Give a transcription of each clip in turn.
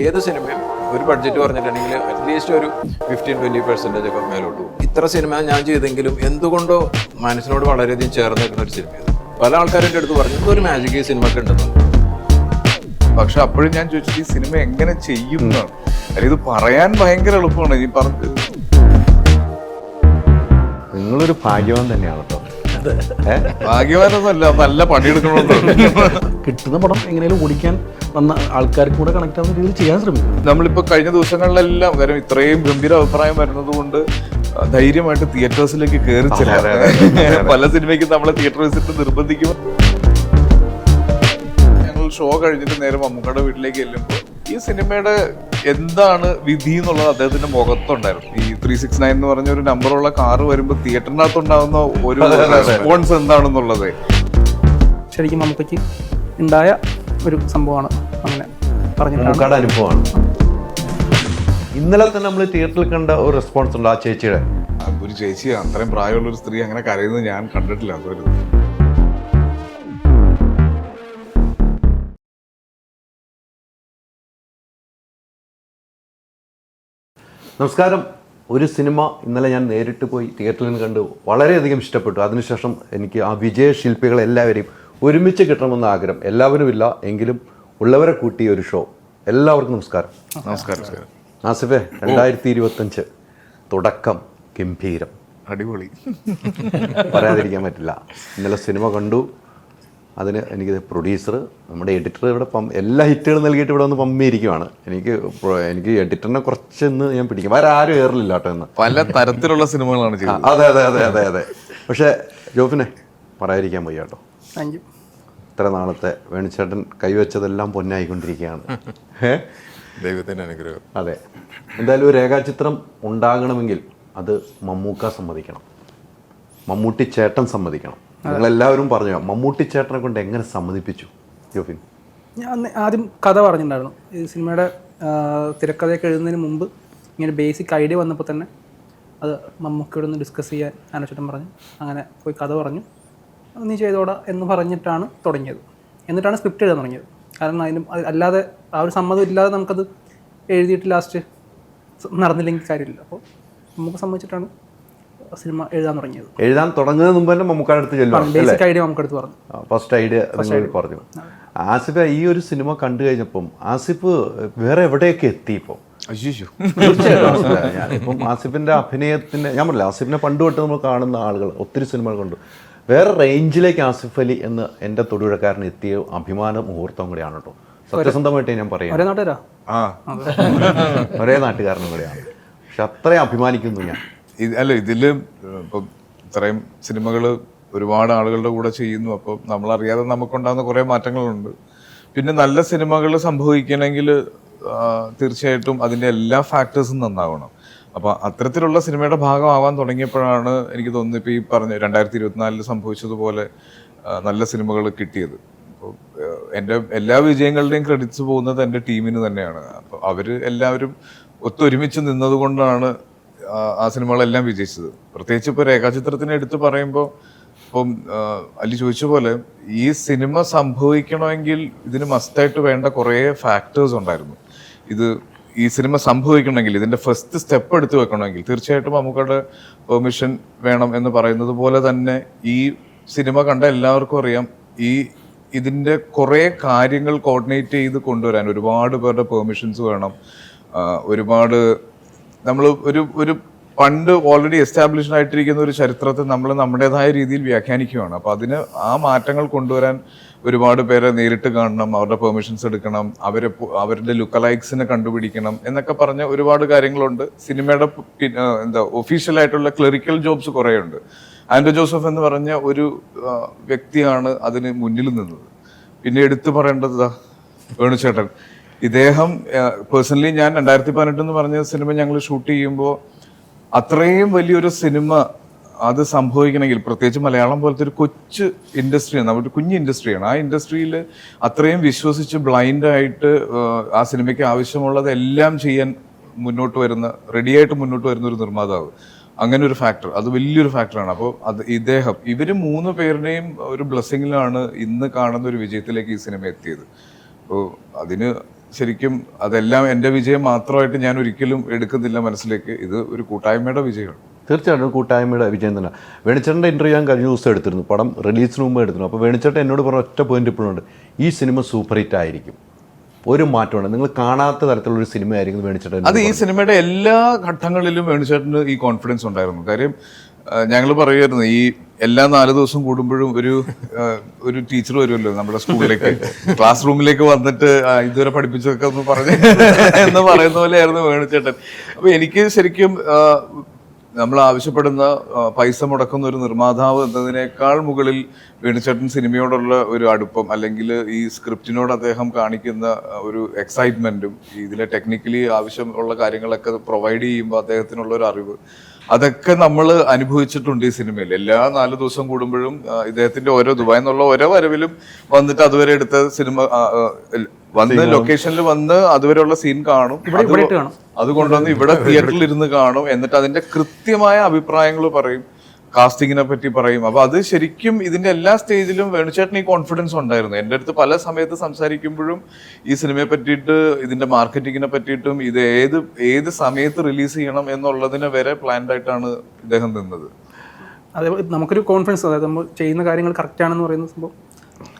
ഏത് സിനിമയും ഒരു ബഡ്ജറ്റ് പറഞ്ഞിട്ടുണ്ടെങ്കിൽ അറ്റ്ലീസ്റ്റ് ഒരു 15-20% ഒക്കെ മേലോട്ട് പോകും. ഇത്ര സിനിമ ഞാൻ ചെയ്തെങ്കിലും എന്തുകൊണ്ടോ മനസ്സിനോട് വളരെയധികം ചേർന്ന് നിൽക്കുന്ന ഒരു സിനിമയാണ്. പല ആൾക്കാരുടെ അടുത്ത് പറഞ്ഞു ഇതൊരു മാജിക് ഈ സിനിമക്ക് ഉണ്ടെന്ന്. പക്ഷെ അപ്പോഴും ഞാൻ ചോദിച്ചത് ഈ സിനിമ എങ്ങനെ ചെയ്യും എന്നാണ്. അല്ലെങ്കിൽ ഇത് പറയാൻ ഭയങ്കര എളുപ്പമാണ്. ഈ പറഞ്ഞത് നിങ്ങളൊരു ഭാഗ്യവാൻ തന്നെയാണ് കേട്ടോ. ഭാഗ്യവാനൊന്നുമല്ല, നല്ല പണിയെടുക്കണമെന്ന്. കിട്ടുന്ന പടം എങ്ങനെയും ഓടിക്കാൻ വന്ന ആൾക്കാർക്ക് കൂടെ കണക്ട് ആവുന്ന രീതിയിൽ ചെയ്യാൻ ശ്രമിക്കും. നമ്മളിപ്പോ കഴിഞ്ഞ ദിവസങ്ങളിലെല്ലാം കാര്യം ഇത്രയും ഗംഭീര അഭിപ്രായം വരുന്നത് കൊണ്ട് ധൈര്യമായിട്ട് തിയേറ്റേഴ്സിലേക്ക് കയറി ചെല്ലാം. പല സിനിമയ്ക്കും നമ്മളെ തിയേറ്റർ വിസിറ്റ് നിർബന്ധിക്കും. ഞങ്ങൾ ഷോ കഴിഞ്ഞിട്ട് നേരെ മമ്മൂക്കയുടെ വീട്ടിലേക്ക് ചെല്ലുമ്പോൾ ഈ സിനിമയുടെ എന്താണ് വിധി എന്നുള്ളത് അദ്ദേഹത്തിന്റെ മുഖത്തുണ്ടായിരുന്നു. ഈ 369 എന്ന് പറഞ്ഞ ഒരു നമ്പറുള്ള കാറ് വരുമ്പോൾ തിയേറ്ററിനകത്തുണ്ടാകുന്ന ഒരു റെസ്പോൺസ് എന്താണെന്നുള്ളത് ശരിക്കും നമുക്കൊക്കെ ഉണ്ടായ ഒരു സംഭവമാണ്. അങ്ങനെ മമ്മൂക്കയുടെ അനുഭവമാണ്. ഇന്നലെ തന്നെ നമ്മൾ തിയേറ്ററിൽ കണ്ട ഒരു റെസ്പോൺസ് ഉണ്ട് ആ ചേച്ചിയുടെ. ഒരു ചേച്ചി അത്രയും പ്രായമുള്ള ഒരു സ്ത്രീ അങ്ങനെ കരയുന്നത് ഞാൻ കണ്ടിട്ടില്ല. അതൊരു നമസ്കാരം. ഒരു സിനിമ ഇന്നലെ ഞാൻ നേരിട്ട് പോയി തിയേറ്ററിൽ നിന്ന് കണ്ടു, വളരെയധികം ഇഷ്ടപ്പെട്ടു. അതിനുശേഷം എനിക്ക് ആ വിജയശില്പികളെല്ലാവരെയും ഒരുമിച്ച് കിട്ടണമെന്ന ആഗ്രഹം. എല്ലാവരും ഇല്ല എങ്കിലും ഉള്ളവരെ കൂട്ടിയ ഒരു ഷോ. എല്ലാവർക്കും നമസ്കാരം. നമസ്കാരം ആസിഫേ, 2025 തുടക്കം ഗംഭീരം, അടിപൊളി, പറയാതിരിക്കാൻ പറ്റില്ല. ഇന്നലെ സിനിമ കണ്ടു. അതിന് എനിക്ക് പ്രൊഡ്യൂസർ, നമ്മുടെ എഡിറ്റർ ഇവിടെ എല്ലാ ഹിറ്റുകളും നൽകിയിട്ട് ഇവിടെ വന്ന് പമ്മിയിരിക്കുവാണ്. എനിക്ക് എഡിറ്ററിനെ കുറച്ചെന്ന് ഞാൻ പിടിക്കും. വേറെ ആരും ഏറില്ല കേട്ടോ എന്ന്. പല തരത്തിലുള്ള സിനിമകളാണ് ചെയ്യുന്നത്. അതെ അതെ അതെ അതെ അതെ. പക്ഷേ ജോഫിനെ പറയാതിരിക്കാൻ വയ്യ കേട്ടോ. Thank you. ഇത്ര നാളത്തെ വേണിച്ചേട്ടൻ കൈവച്ചതെല്ലാം പൊന്നായിക്കൊണ്ടിരിക്കുകയാണ്. ദൈവത്തിൻ്റെ അനുഗ്രഹം. അതെ. എന്തായാലും ഒരു രേഖാചിത്രം ഉണ്ടാകണമെങ്കിൽ അത് മമ്മൂക്ക സമ്മതിക്കണം, മമ്മൂട്ടി ചേട്ടൻ സമ്മതിക്കണം. നിങ്ങളെല്ലാവരും പറഞ്ഞു മമ്മൂട്ടി ചേട്ടനെ കൊണ്ട് എങ്ങനെ സമ്മതിപ്പിച്ചു ജോഫിൻ? ഞാൻ ആദ്യം കഥ പറഞ്ഞിട്ടുണ്ടായിരുന്നു. ഈ സിനിമയുടെ തിരക്കഥയൊക്കെ എഴുതുന്നതിന് മുമ്പ് ഇങ്ങനെ ബേസിക് ഐഡിയ വന്നപ്പോൾ തന്നെ അത് മമ്മൂക്കയോട് ഒന്ന് ഡിസ്കസ് ചെയ്യാൻ ആനച്ചേട്ടൻ പറഞ്ഞു. അങ്ങനെ പോയി കഥ പറഞ്ഞു. നീ ചെയ്തോടാ എന്ന് പറഞ്ഞിട്ടാണ് തുടങ്ങിയത്. എന്നിട്ടാണ് സ്ക്രിപ്റ്റ് എഴുതാൻ തുടങ്ങിയത്. കാരണം അല്ലാതെ ആ ഒരു സമ്മതം ഇല്ലാതെ നമുക്കത് എഴുതിയിട്ട് ലാസ്റ്റ് നടന്നില്ലെങ്കിൽ കാര്യമില്ല. അപ്പോൾ നമുക്ക് സമ്മതിച്ചിട്ടാണ് സിനിമ എഴുതാൻ തുടങ്ങിയത്. എഴുതാൻ തുടങ്ങുന്നതിന് മുമ്പ് തന്നെ മമ്മൂക്കാരുടെ അടുത്ത് ചെല്ലും. ബേസിക് ഐഡിയ നമുക്കടുത്ത് പറഞ്ഞു. ഫസ്റ്റ് ഐഡിയ പറഞ്ഞു. ആസിഫ് ഈ ഒരു സിനിമ കണ്ടു കഴിഞ്ഞപ്പം ആസിഫ് വേറെ എവിടെയൊക്കെ എത്തി ഇപ്പോൾ? തീർച്ചയായിട്ടും ഇപ്പം ആസിഫിന്റെ അഭിനയത്തിന്റെ ഞാൻ പറഞ്ഞില്ല, ആസിഫിനെ പണ്ട് തൊട്ട് നമ്മൾ കാണുന്ന ആളുകൾ ഒത്തിരി സിനിമകൾ കണ്ടു. വേറെ റേഞ്ചിലേക്ക് ആസിഫ് അലി എന്ന് എൻ്റെ തൊടുപുഴക്കാരൻ എത്തിയ അഭിമാന മുഹൂർത്തം കൂടെയാണ് കേട്ടോ. സത്യസന്ധമായിട്ട് ഞാൻ പറയാം, ഒരേ നാട്ടുകാരനും കൂടെയാണ്. പക്ഷെ അത്രയും അഭിമാനിക്കുന്നു ഞാൻ. അല്ല, ഇതില് ഇപ്പം ഇത്രയും സിനിമകൾ ഒരുപാട് ആളുകളുടെ കൂടെ ചെയ്യുന്നു. അപ്പം നമ്മളറിയാതെ നമുക്കുണ്ടാകുന്ന കുറേ മാറ്റങ്ങളുണ്ട്. പിന്നെ നല്ല സിനിമകൾ സംഭവിക്കണമെങ്കിൽ തീർച്ചയായിട്ടും അതിൻ്റെ എല്ലാ ഫാക്ടേഴ്സും നന്നാവണം. അപ്പോൾ അത്തരത്തിലുള്ള സിനിമയുടെ ഭാഗമാവാൻ തുടങ്ങിയപ്പോഴാണ് എനിക്ക് തോന്നുന്നത് ഇപ്പോൾ ഈ പറഞ്ഞ 2024 സംഭവിച്ചതുപോലെ നല്ല സിനിമകൾ കിട്ടിയത്. അപ്പോൾ എൻ്റെ എല്ലാ വിജയങ്ങളുടെയും ക്രെഡിറ്റ്സ് പോകുന്നത് എൻ്റെ ടീമിന് തന്നെയാണ്. അപ്പോൾ അവർ എല്ലാവരും ഒത്തൊരുമിച്ച് നിന്നതുകൊണ്ടാണ് ആ സിനിമകളെല്ലാം വിജയിച്ചത്. പ്രത്യേകിച്ച് ഇപ്പോൾ രേഖാചിത്രത്തിനെ എടുത്ത് പറയുമ്പോൾ ഇപ്പം അല്ലി ചോദിച്ച പോലെ ഈ സിനിമ സംഭവിക്കണമെങ്കിൽ ഇതിന് മസ്റ്റായിട്ട് വേണ്ട കുറേ ഫാക്ടേഴ്സ് ഉണ്ടായിരുന്നു. ഈ സിനിമ സംഭവിക്കണമെങ്കിൽ ഇതിൻ്റെ ഫസ്റ്റ് സ്റ്റെപ്പ് എടുത്ത് വെക്കണമെങ്കിൽ തീർച്ചയായിട്ടും നമുക്കവിടെ പെർമിഷൻ വേണം എന്ന് പറയുന്നത് പോലെ തന്നെ ഈ സിനിമ കണ്ട എല്ലാവർക്കും അറിയാം ഇതിൻ്റെ കുറേ കാര്യങ്ങൾ കോർഡിനേറ്റ് ചെയ്ത് കൊണ്ടുവരാൻ ഒരുപാട് പേരുടെ പെർമിഷൻസ് വേണം. ഒരുപാട് നമ്മൾ ഒരു പണ്ട് ഓൾറെഡി എസ്റ്റാബ്ലിഷ്ഡ് ആയിട്ടിരിക്കുന്ന ഒരു ചരിത്രത്തെ നമ്മൾ നമ്മുടേതായ രീതിയിൽ വ്യാഖ്യാനിക്കുകയാണ്. അപ്പോൾ അതിന് ആ മാറ്റങ്ങൾ കൊണ്ടുവരാൻ ഒരുപാട് പേരെ നേരിട്ട് കാണണം, അവരുടെ പെർമിഷൻസ് എടുക്കണം, അവരുടെ ലുക്കലൈക്സിനെ കണ്ടുപിടിക്കണം എന്നൊക്കെ പറഞ്ഞ ഒരുപാട് കാര്യങ്ങളുണ്ട്. സിനിമയുടെ ഒഫീഷ്യലായിട്ടുള്ള ക്ലറിക്കൽ ജോബ്സ് കുറേ ഉണ്ട്. ആൻഡ്രോ ജോസഫ് എന്ന് പറഞ്ഞ ഒരു വ്യക്തിയാണ് അതിന് മുന്നിൽ നിന്നത്. പിന്നെ എടുത്തു പറയേണ്ടത് വേണുചേട്ടൻ. ഇദ്ദേഹം പേഴ്സണലി ഞാൻ 2018 എന്ന് പറഞ്ഞ സിനിമ ഞങ്ങൾ ഷൂട്ട് ചെയ്യുമ്പോൾ അത്രയും വലിയൊരു സിനിമ അത് സംഭവിക്കണമെങ്കിൽ, പ്രത്യേകിച്ച് മലയാളം പോലത്തെ ഒരു കൊച്ചു ഇൻഡസ്ട്രിയാണ്, നമ്മുടെ കുഞ്ഞ് ഇൻഡസ്ട്രിയാണ്. ആ ഇൻഡസ്ട്രിയിൽ അത്രയും വിശ്വസിച്ച് ബ്ലൈൻഡായിട്ട് ആ സിനിമയ്ക്ക് ആവശ്യമുള്ളതെല്ലാം ചെയ്യാൻ റെഡിയായിട്ട് മുന്നോട്ട് വരുന്ന ഒരു നിർമ്മാതാവ്, അങ്ങനെ ഒരു ഫാക്ടർ, അത് വലിയൊരു ഫാക്ടറാണ്. അപ്പോൾ ഇവർ 3 പേരുടെയും ഒരു ബ്ലെസ്സിങ്ങിലാണ് ഇന്ന് കാണുന്ന ഒരു വിജയത്തിലേക്ക് ഈ സിനിമ എത്തിയത്. അപ്പോൾ അതിന് ശരിക്കും അതെല്ലാം എൻ്റെ വിജയം മാത്രമായിട്ട് ഞാൻ ഒരിക്കലും എടുക്കുന്നില്ല മനസ്സിലേക്ക്. ഇത് ഒരു കൂട്ടായ്മയുടെ വിജയമാണ്. തീർച്ചയായിട്ടും കൂട്ടായ്മയുടെ വിജയം തന്നെ. വേണിച്ചേട്ടൻ്റെ ഇൻ്റർവ്യൂ ഞാൻ കഴിഞ്ഞ ദിവസം എടുത്തിരുന്നു, പടം റിലീസിന് മുമ്പ് എടുത്തിരുന്നു. അപ്പോൾ വേണിച്ചേട്ടൻ എന്നോട് പറഞ്ഞ ഒറ്റ പോയിന്റ് ഇപ്പോഴുണ്ട്, ഈ സിനിമ സൂപ്പർ ഹിറ്റ് ആയിരിക്കും, ഒരു മാറ്റമാണ്, നിങ്ങൾ കാണാത്ത തരത്തിലുള്ളൊരു സിനിമ ആയിരിക്കും വേണിച്ചേട്ടൻ. അത് ഈ സിനിമയുടെ എല്ലാ ഘട്ടങ്ങളിലും വേണിച്ചേട്ടന് ഈ കോൺഫിഡൻസ് ഉണ്ടായിരുന്നു. കാര്യം ഞങ്ങൾ പറയുമായിരുന്നു, ഈ എല്ലാ 4 ദിവസം കൂടുമ്പോഴും ഒരു ടീച്ചർ വരുമല്ലോ നമ്മുടെ സ്കൂളിലേക്ക്, ക്ലാസ് റൂമിലേക്ക് വന്നിട്ട് ഇതുവരെ പഠിപ്പിച്ചതൊക്കെ ഒന്ന് പറഞ്ഞ് എന്ന് പറയുന്ന പോലെയായിരുന്നു വേണിച്ചേട്ടൻ. അപ്പൊ എനിക്ക് ശരിക്കും നമ്മൾ ആവശ്യപ്പെടുന്ന പൈസ മുടക്കുന്ന ഒരു നിർമ്മാതാവ് എന്നതിനേക്കാൾ മുകളിൽ വേണിച്ചേട്ടൻ സിനിമയോടുള്ള ഒരു അടുപ്പം, അല്ലെങ്കിൽ ഈ സ്ക്രിപ്റ്റിനോട് അദ്ദേഹം കാണിക്കുന്ന ഒരു എക്സൈറ്റ്മെന്റും, ഇതിലെ ടെക്നിക്കലി ആവശ്യമുള്ള കാര്യങ്ങളൊക്കെ പ്രൊവൈഡ് ചെയ്യുമ്പോൾ അദ്ദേഹത്തിനുള്ള ഒരു അറിവ്, അതൊക്കെ നമ്മൾ അനുഭവിച്ചിട്ടുണ്ട് ഈ സിനിമയിൽ. എല്ലാ 4 ദിവസം കൂടുമ്പോഴും ഇദ്ദേഹത്തിന്റെ ദുബായിൽ നിന്നുള്ള ഓരോ വരവിലും വന്നിട്ട് അതുവരെ എടുത്ത സിനിമ വന്ന് ലൊക്കേഷനിൽ വന്ന് അതുവരെയുള്ള സീൻ കാണും, അത് കൊണ്ടുവന്ന് ഇവിടെ തിയേറ്ററിൽ ഇരുന്ന് കാണും, എന്നിട്ട് അതിന്റെ കൃത്യമായ അഭിപ്രായങ്ങൾ പറയും, കാസ്റ്റിങ്ങിനെ പറ്റി പറയും. അപ്പൊ അത് ശരിക്കും ഇതിന്റെ എല്ലാ സ്റ്റേജിലും വേണുചേട്ടന് ഈ കോൺഫിഡൻസ് ഉണ്ടായിരുന്നു. എൻ്റെ അടുത്ത് പല സമയത്ത് സംസാരിക്കുമ്പോഴും ഈ സിനിമയെ പറ്റിയിട്ട്, ഇതിന്റെ മാർക്കറ്റിങ്ങിനെ പറ്റിയിട്ടും, ഇത് ഏത് സമയത്ത് റിലീസ് ചെയ്യണം എന്നുള്ളതിന് വരെ പ്ലാൻഡ് ആയിട്ടാണ് ഇദ്ദേഹം നിന്നത്. അതേപോലെ നമുക്കൊരു കോൺഫിഡൻസ്, അതായത് നമ്മൾ ചെയ്യുന്ന കാര്യങ്ങൾ കറക്റ്റ് ആണെന്ന് പറയുന്ന സംഭവം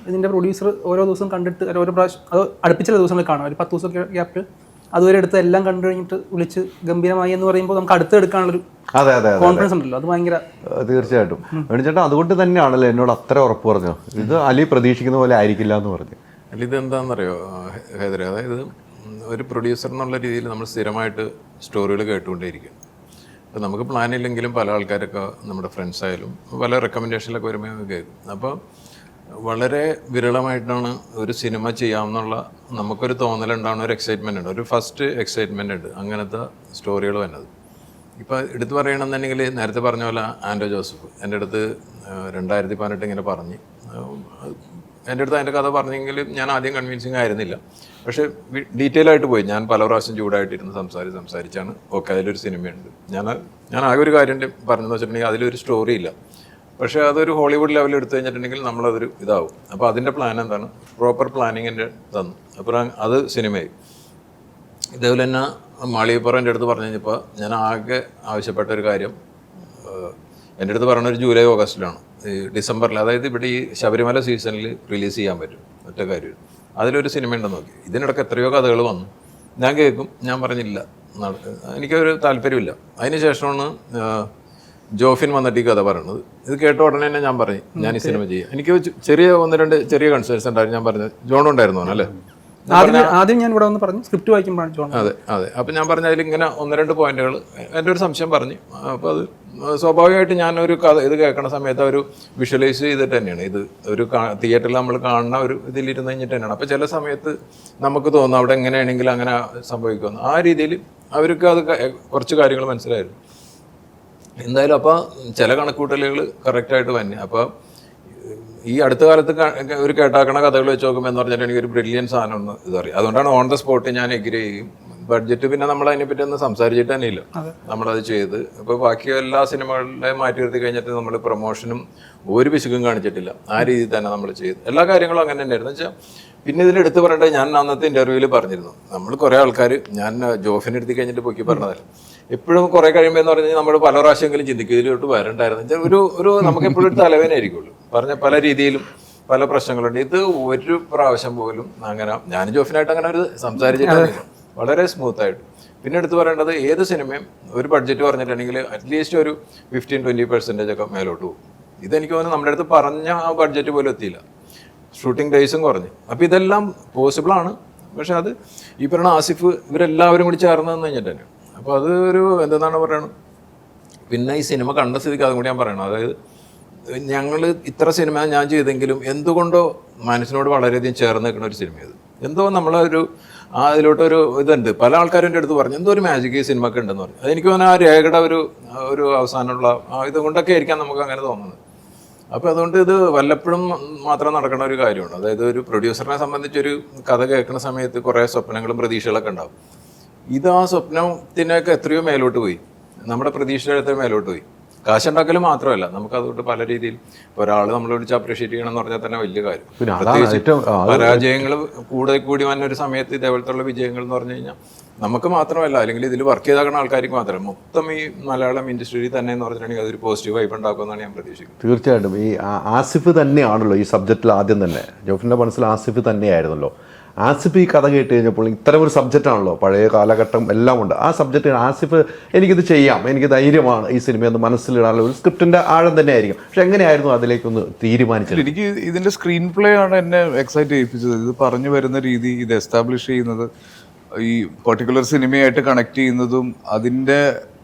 ഇതിൻ്റെ പ്രൊഡ്യൂസർ ഓരോ ദിവസം കണ്ടിട്ട്, ഓരോ പ്രാവശ്യം അത് അടുപ്പിച്ചുള്ള ദിവസങ്ങളിൽ കാണും, ഒരു 10 ദിവസം ഗ്യാപ്പിൽ അതുവരെ എടുത്ത് എല്ലാം കണ്ടു കഴിഞ്ഞിട്ട് വിളിച്ച് ഗംഭീരമായി എന്ന് പറയുമ്പോൾ നമുക്ക് അടുത്ത് എടുക്കാനുള്ളൊരു കോൺഫിഡൻസ് ഉണ്ടല്ലോ, അത് ഭയങ്കര. തീർച്ചയായിട്ടും വേണിച്ചേട്ടാ, അതുകൊണ്ട് തന്നെയാണല്ലോ എന്നോട് അത്ര ഉറപ്പ് പറഞ്ഞു, ഇത് അലി പ്രതീക്ഷിക്കുന്ന പോലെ ആയിരിക്കില്ല എന്ന് പറഞ്ഞു. അല്ല, ഇതെന്താണെന്നറിയോ ഹൈദരെ, അതായത് ഒരു പ്രൊഡ്യൂസർ എന്നുള്ള രീതിയിൽ നമ്മൾ സ്ഥിരമായിട്ട് സ്റ്റോറികൾ കേട്ടുകൊണ്ടേയിരിക്കും. അപ്പോൾ നമുക്ക് പ്ലാൻ ഇല്ലെങ്കിലും പല ആൾക്കാരൊക്കെ നമ്മുടെ ഫ്രണ്ട്സ് ആയാലും പല റെക്കമെൻഡേഷനിലൊക്കെ വരുമ്പോൾ കേൾക്കും. അപ്പോൾ വളരെ വിരളമായിട്ടാണ് ഒരു സിനിമ ചെയ്യാമെന്നുള്ള നമുക്കൊരു തോന്നലുണ്ടാവുന്ന ഒരു എക്സൈറ്റ്മെൻ്റ് ഉണ്ട്, ഒരു ഫസ്റ്റ് എക്സൈറ്റ്മെൻ്റ് ഉണ്ട് അങ്ങനത്തെ സ്റ്റോറികൾ വന്നത്. ഇപ്പോൾ എടുത്തു പറയണമെന്നുണ്ടെങ്കിൽ നേരത്തെ പറഞ്ഞ പോലെ ആൻഡോ ജോസഫ് എൻ്റെ അടുത്ത് 2018 ഇങ്ങനെ പറഞ്ഞ്, എൻ്റെ അടുത്ത് അതിൻ്റെ കഥ പറഞ്ഞെങ്കിൽ ഞാൻ ആദ്യം കൺവിൻസിങ് ആയിരുന്നില്ല, പക്ഷേ ഡീറ്റെയിൽ ആയിട്ട് പോയി. ഞാൻ പല പ്രാവശ്യം ചൂടായിട്ടിരുന്ന് സംസാരിച്ചാണ് ഓക്കെ അതിലൊരു സിനിമയുണ്ട്. ഞാൻ ആകെ ഒരു കാര്യം പറഞ്ഞതെന്ന് വെച്ചിട്ടുണ്ടെങ്കിൽ അതിലൊരു സ്റ്റോറി ഇല്ല, പക്ഷേ അതൊരു ഹോളിവുഡ് ലെവലിൽ എടുത്തു കഴിഞ്ഞിട്ടുണ്ടെങ്കിൽ നമ്മളതൊരു ഇതാവും. അപ്പോൾ അതിൻ്റെ പ്ലാൻ എന്താണ്, പ്രോപ്പർ പ്ലാനിങ്ങിൻ്റെ തന്നു. അപ്പോൾ അത് സിനിമയായി. ഇതേപോലെ തന്നെ മാളികപ്പുറം എൻ്റെ അടുത്ത് പറഞ്ഞു കഴിഞ്ഞപ്പോൾ ഞാൻ ആകെ ആവശ്യപ്പെട്ട ഒരു കാര്യം, എൻ്റെ അടുത്ത് പറഞ്ഞൊരു ജൂലൈ ഓഗസ്റ്റിലാണ്, ഈ ഡിസംബറിൽ, അതായത് ഇവിടെ ഈ ശബരിമല സീസണിൽ റിലീസ് ചെയ്യാൻ പറ്റും ഒറ്റ കാര്യം, അതിലൊരു സിനിമ ഉണ്ടെന്ന് നോക്കി. ഇതിനിടയ്ക്ക് എത്രയോ കഥകൾ വന്നു, ഞാൻ കേൾക്കും, ഞാൻ പറഞ്ഞില്ല, എനിക്കൊരു താല്പര്യമില്ല. അതിന് ശേഷമാണ് ജോഫിൻ വന്നിട്ട് ഈ കഥ പറയണത്. ഇത് കേട്ട ഉടനെ തന്നെ ഞാൻ പറഞ്ഞു ഞാൻ ഈ സിനിമ ചെയ്യാം. എനിക്ക് ചെറിയ 1-2 ചെറിയ കൺസേൺസ് ഉണ്ടായിരുന്നു. ഞാൻ പറഞ്ഞത് ജോൺ ഉണ്ടായിരുന്നു അല്ലേ, ആദ്യം ഞാൻ ഇവിടെ വന്ന് പറഞ്ഞു സ്ക്രിപ്റ്റ് വായിക്കുമ്പോഴാണ് ജോൺ. അതെ. അപ്പം ഞാൻ പറഞ്ഞ അതിലിങ്ങനെ 1-2 പോയിന്റുകൾ എൻ്റെ ഒരു സംശയം പറഞ്ഞു. അപ്പോൾ അത് സ്വാഭാവികമായിട്ട് ഞാനൊരു കഥ ഇത് കേൾക്കുന്ന സമയത്ത് ഒരു വിഷ്വലൈസ് ചെയ്തിട്ട് തന്നെയാണ്, ഇത് ഒരു തിയേറ്ററിൽ നമ്മൾ കാണുന്ന ഒരു ഇതിലിരുന്ന് കഴിഞ്ഞിട്ട് തന്നെയാണ്. അപ്പോൾ ചില സമയത്ത് നമുക്ക് തോന്നും അവിടെ എങ്ങനെയാണെങ്കിലും അങ്ങനെ സംഭവിക്കുമെന്ന്. ആ രീതിയിൽ അവർക്ക് അത് കുറച്ച് കാര്യങ്ങൾ മനസ്സിലായിരുന്നു. എന്തായാലും അപ്പോൾ ചില കണക്കൂട്ടലുകൾ കറക്റ്റായിട്ട് തന്നെ. അപ്പോൾ ഈ അടുത്ത കാലത്ത് ഒരു കേട്ടാക്കണ കഥകൾ വെച്ച് നോക്കുമ്പോൾ എന്ന് പറഞ്ഞാൽ എനിക്കൊരു ബ്രില്യൻ സാധനം ഒന്ന് ഇതറിയാം. അതുകൊണ്ടാണ് ഓൺ ദ സ്പോട്ട് ഞാൻ എഗ്രി ചെയ്യും. ബഡ്ജറ്റ് പിന്നെ നമ്മൾ അതിനെപ്പറ്റി ഒന്നും സംസാരിച്ചിട്ട് തന്നെ ഇല്ല, നമ്മളത് ചെയ്ത്. ഇപ്പോൾ ബാക്കി എല്ലാ സിനിമകളെ മാറ്റി നിർത്തി കഴിഞ്ഞിട്ട് നമ്മൾ പ്രൊമോഷനും ഒരു പിശുക്കും കാണിച്ചിട്ടില്ല. ആ രീതിയിൽ തന്നെ നമ്മൾ ചെയ്ത് എല്ലാ കാര്യങ്ങളും അങ്ങനെ തന്നെയായിരുന്നു വെച്ചാൽ. പിന്നെ ഇതിലെടുത്ത് പറയേണ്ടത്, ഞാൻ അന്നത്തെ ഇൻ്റർവ്യൂവിൽ പറഞ്ഞിരുന്നു, നമ്മൾ കുറേ ആൾക്കാർ, ഞാൻ ജോഫിനെ എടുത്തി കഴിഞ്ഞിട്ട് പൊക്കി പറഞ്ഞതല്ല, എപ്പോഴും കുറേ കഴിയുമ്പോൾ എന്ന് പറഞ്ഞാൽ നമ്മൾ പല പ്രാവശ്യമെങ്കിലും ചിന്തിക്കും ഇതിലോട്ട് വരണ്ടായിരുന്നു. ഒരു നമുക്ക് എപ്പോഴും ഒരു തലവേനായിരിക്കുള്ളൂ. പറഞ്ഞ പല രീതിയിലും പല പ്രശ്നങ്ങളുണ്ട്. ഇത് ഒരു പ്രാവശ്യം പോലും അങ്ങനെ ഞാൻ ജോഫിനായിട്ട് അങ്ങനെ ഒരു സംസാരിച്ചിട്ടില്ല, വളരെ സ്മൂത്തായിട്ട്. പിന്നെ എടുത്ത് പറയേണ്ടത്, ഏത് സിനിമയും ഒരു ബഡ്ജറ്റ് പറഞ്ഞിട്ടുണ്ടെങ്കിൽ അറ്റ്ലീസ്റ്റ് ഒരു 15-20% ഒക്കെ മേലോട്ട് പോകും. ഇതെനിക്ക് തോന്നുന്നു നമ്മുടെ അടുത്ത് പറഞ്ഞ ആ ബഡ്ജറ്റ് പോലും എത്തിയില്ല, ഷൂട്ടിംഗ് ഡേയ്സും കുറഞ്ഞു. അപ്പോൾ ഇതെല്ലാം പോസിബിളാണ്. പക്ഷെ അത് ഈ പറയുന്ന ആസിഫ് ഇവരെല്ലാവരും കൂടി ചേർന്ന് നിന്ന് കഴിഞ്ഞിട്ട് തന്നെ. അപ്പോൾ അത് ഒരു എന്തെന്നാണ് പറയണത്. പിന്നെ ഈ സിനിമ കണ്ട സ്ഥിതിക്ക് അതും കൂടി ഞാൻ പറയണം. അതായത് ഞങ്ങൾ ഇത്ര സിനിമ ഞാൻ ചെയ്തെങ്കിലും എന്തുകൊണ്ടോ മനസ്സിനോട് വളരെയധികം ചേർന്ന് നിൽക്കുന്ന ഒരു സിനിമ ഇത്. എന്തോ നമ്മളൊരു അതിലോട്ടൊരു ഇതുണ്ട്. പല ആൾക്കാരും എൻ്റെ അടുത്ത് പറഞ്ഞു എന്തോ ഒരു മാജിക് ഈ സിനിമക്ക് ഉണ്ടെന്ന് പറഞ്ഞു. അതെനിക്ക് തോന്നുന്നു ആ രേഖയുടെ ഒരു അവസാനമുള്ള ഇതുകൊണ്ടൊക്കെ ആയിരിക്കാം നമുക്ക് അങ്ങനെ തോന്നുന്നത്. അപ്പോൾ അതുകൊണ്ട് ഇത് വല്ലപ്പോഴും മാത്രം നടക്കുന്ന ഒരു കാര്യമാണ്. അതായത് ഒരു പ്രൊഡ്യൂസറിനെ സംബന്ധിച്ചൊരു കഥ കേൾക്കുന്ന സമയത്ത് കുറേ സ്വപ്നങ്ങളും പ്രതീക്ഷകളൊക്കെ ഉണ്ടാവും. ഇത് ആ സ്വപ്നത്തിനൊക്കെ എത്രയോ മേലോട്ട് പോയി, നമ്മുടെ പ്രതീക്ഷയുടെ എത്രയോ മേലോട്ട് പോയി. കാശുണ്ടാക്കൽ മാത്രമല്ല, നമുക്ക് അതുകൊണ്ട് പല രീതിയിൽ ഒരാൾ നമ്മൾ വിളിച്ച് അപ്രീഷിയേറ്റ് ചെയ്യണം എന്ന് പറഞ്ഞാൽ തന്നെ വലിയ കാര്യം. പിന്നെ അതാണ് പ്രത്യേകിച്ച് ഏറ്റവും പരാജയങ്ങൾ കൂടി വന്ന ഒരു സമയത്ത് ഇതേപോലത്തുള്ള വിജയങ്ങൾ എന്ന് പറഞ്ഞു കഴിഞ്ഞാൽ നമുക്ക് മാത്രമല്ല, അല്ലെങ്കിൽ ഇതിൽ വർക്ക് ചെയ്താക്കുന്ന ആൾക്കാർക്ക് മാത്രമല്ല, മൊത്തം ഈ മലയാളം ഇൻഡസ്ട്രിയിൽ തന്നെ എന്ന് പറഞ്ഞിട്ടുണ്ടെങ്കിൽ അതൊരു പോസിറ്റീവ് വൈബ് ഉണ്ടാക്കുമെന്നാണ് ഞാൻ പ്രതീക്ഷിക്കുന്നത്. തീർച്ചയായിട്ടും ഈ ആസിഫ് തന്നെയാണല്ലോ ഈ സബ്ജക്റ്റിൽ ആദ്യം തന്നെ. ജോഫിൻ്റെ മനസ്സിൽ ആസിഫ് തന്നെയായിരുന്നല്ലോ. ആസിഫ് ഈ കഥ കേട്ട് കഴിഞ്ഞപ്പോൾ ഇത്തരം ഒരു സബ്ജക്റ്റാണല്ലോ, പഴയ കാലഘട്ടം എല്ലാം ഉണ്ട്. ആ സബ്ജക്റ്റ് ആസിഫ് എനിക്കിത് ചെയ്യാം, എനിക്ക് ധൈര്യമാണ് ഈ സിനിമയെന്ന് മനസ്സിലിടാനുള്ള ഒരു സ്ക്രിപ്റ്റിൻ്റെ ആഴം തന്നെ ആയിരിക്കും. പക്ഷെ എങ്ങനെയായിരുന്നു അതിലേക്കൊന്ന് തീരുമാനിച്ചത്? എനിക്ക് ഇതിന്റെ സ്ക്രീൻ പ്ലേ ആണ് എന്നെ എക്സൈറ്റ് ചെയ്യിപ്പിച്ചത്. ഇത് പറഞ്ഞു വരുന്ന രീതി, ഇത് എസ്റ്റാബ്ലിഷ് ചെയ്യുന്നത്, ഈ പെർട്ടിക്കുലർ സിനിമയായിട്ട് കണക്ട് ചെയ്യുന്നതും അതിന്റെ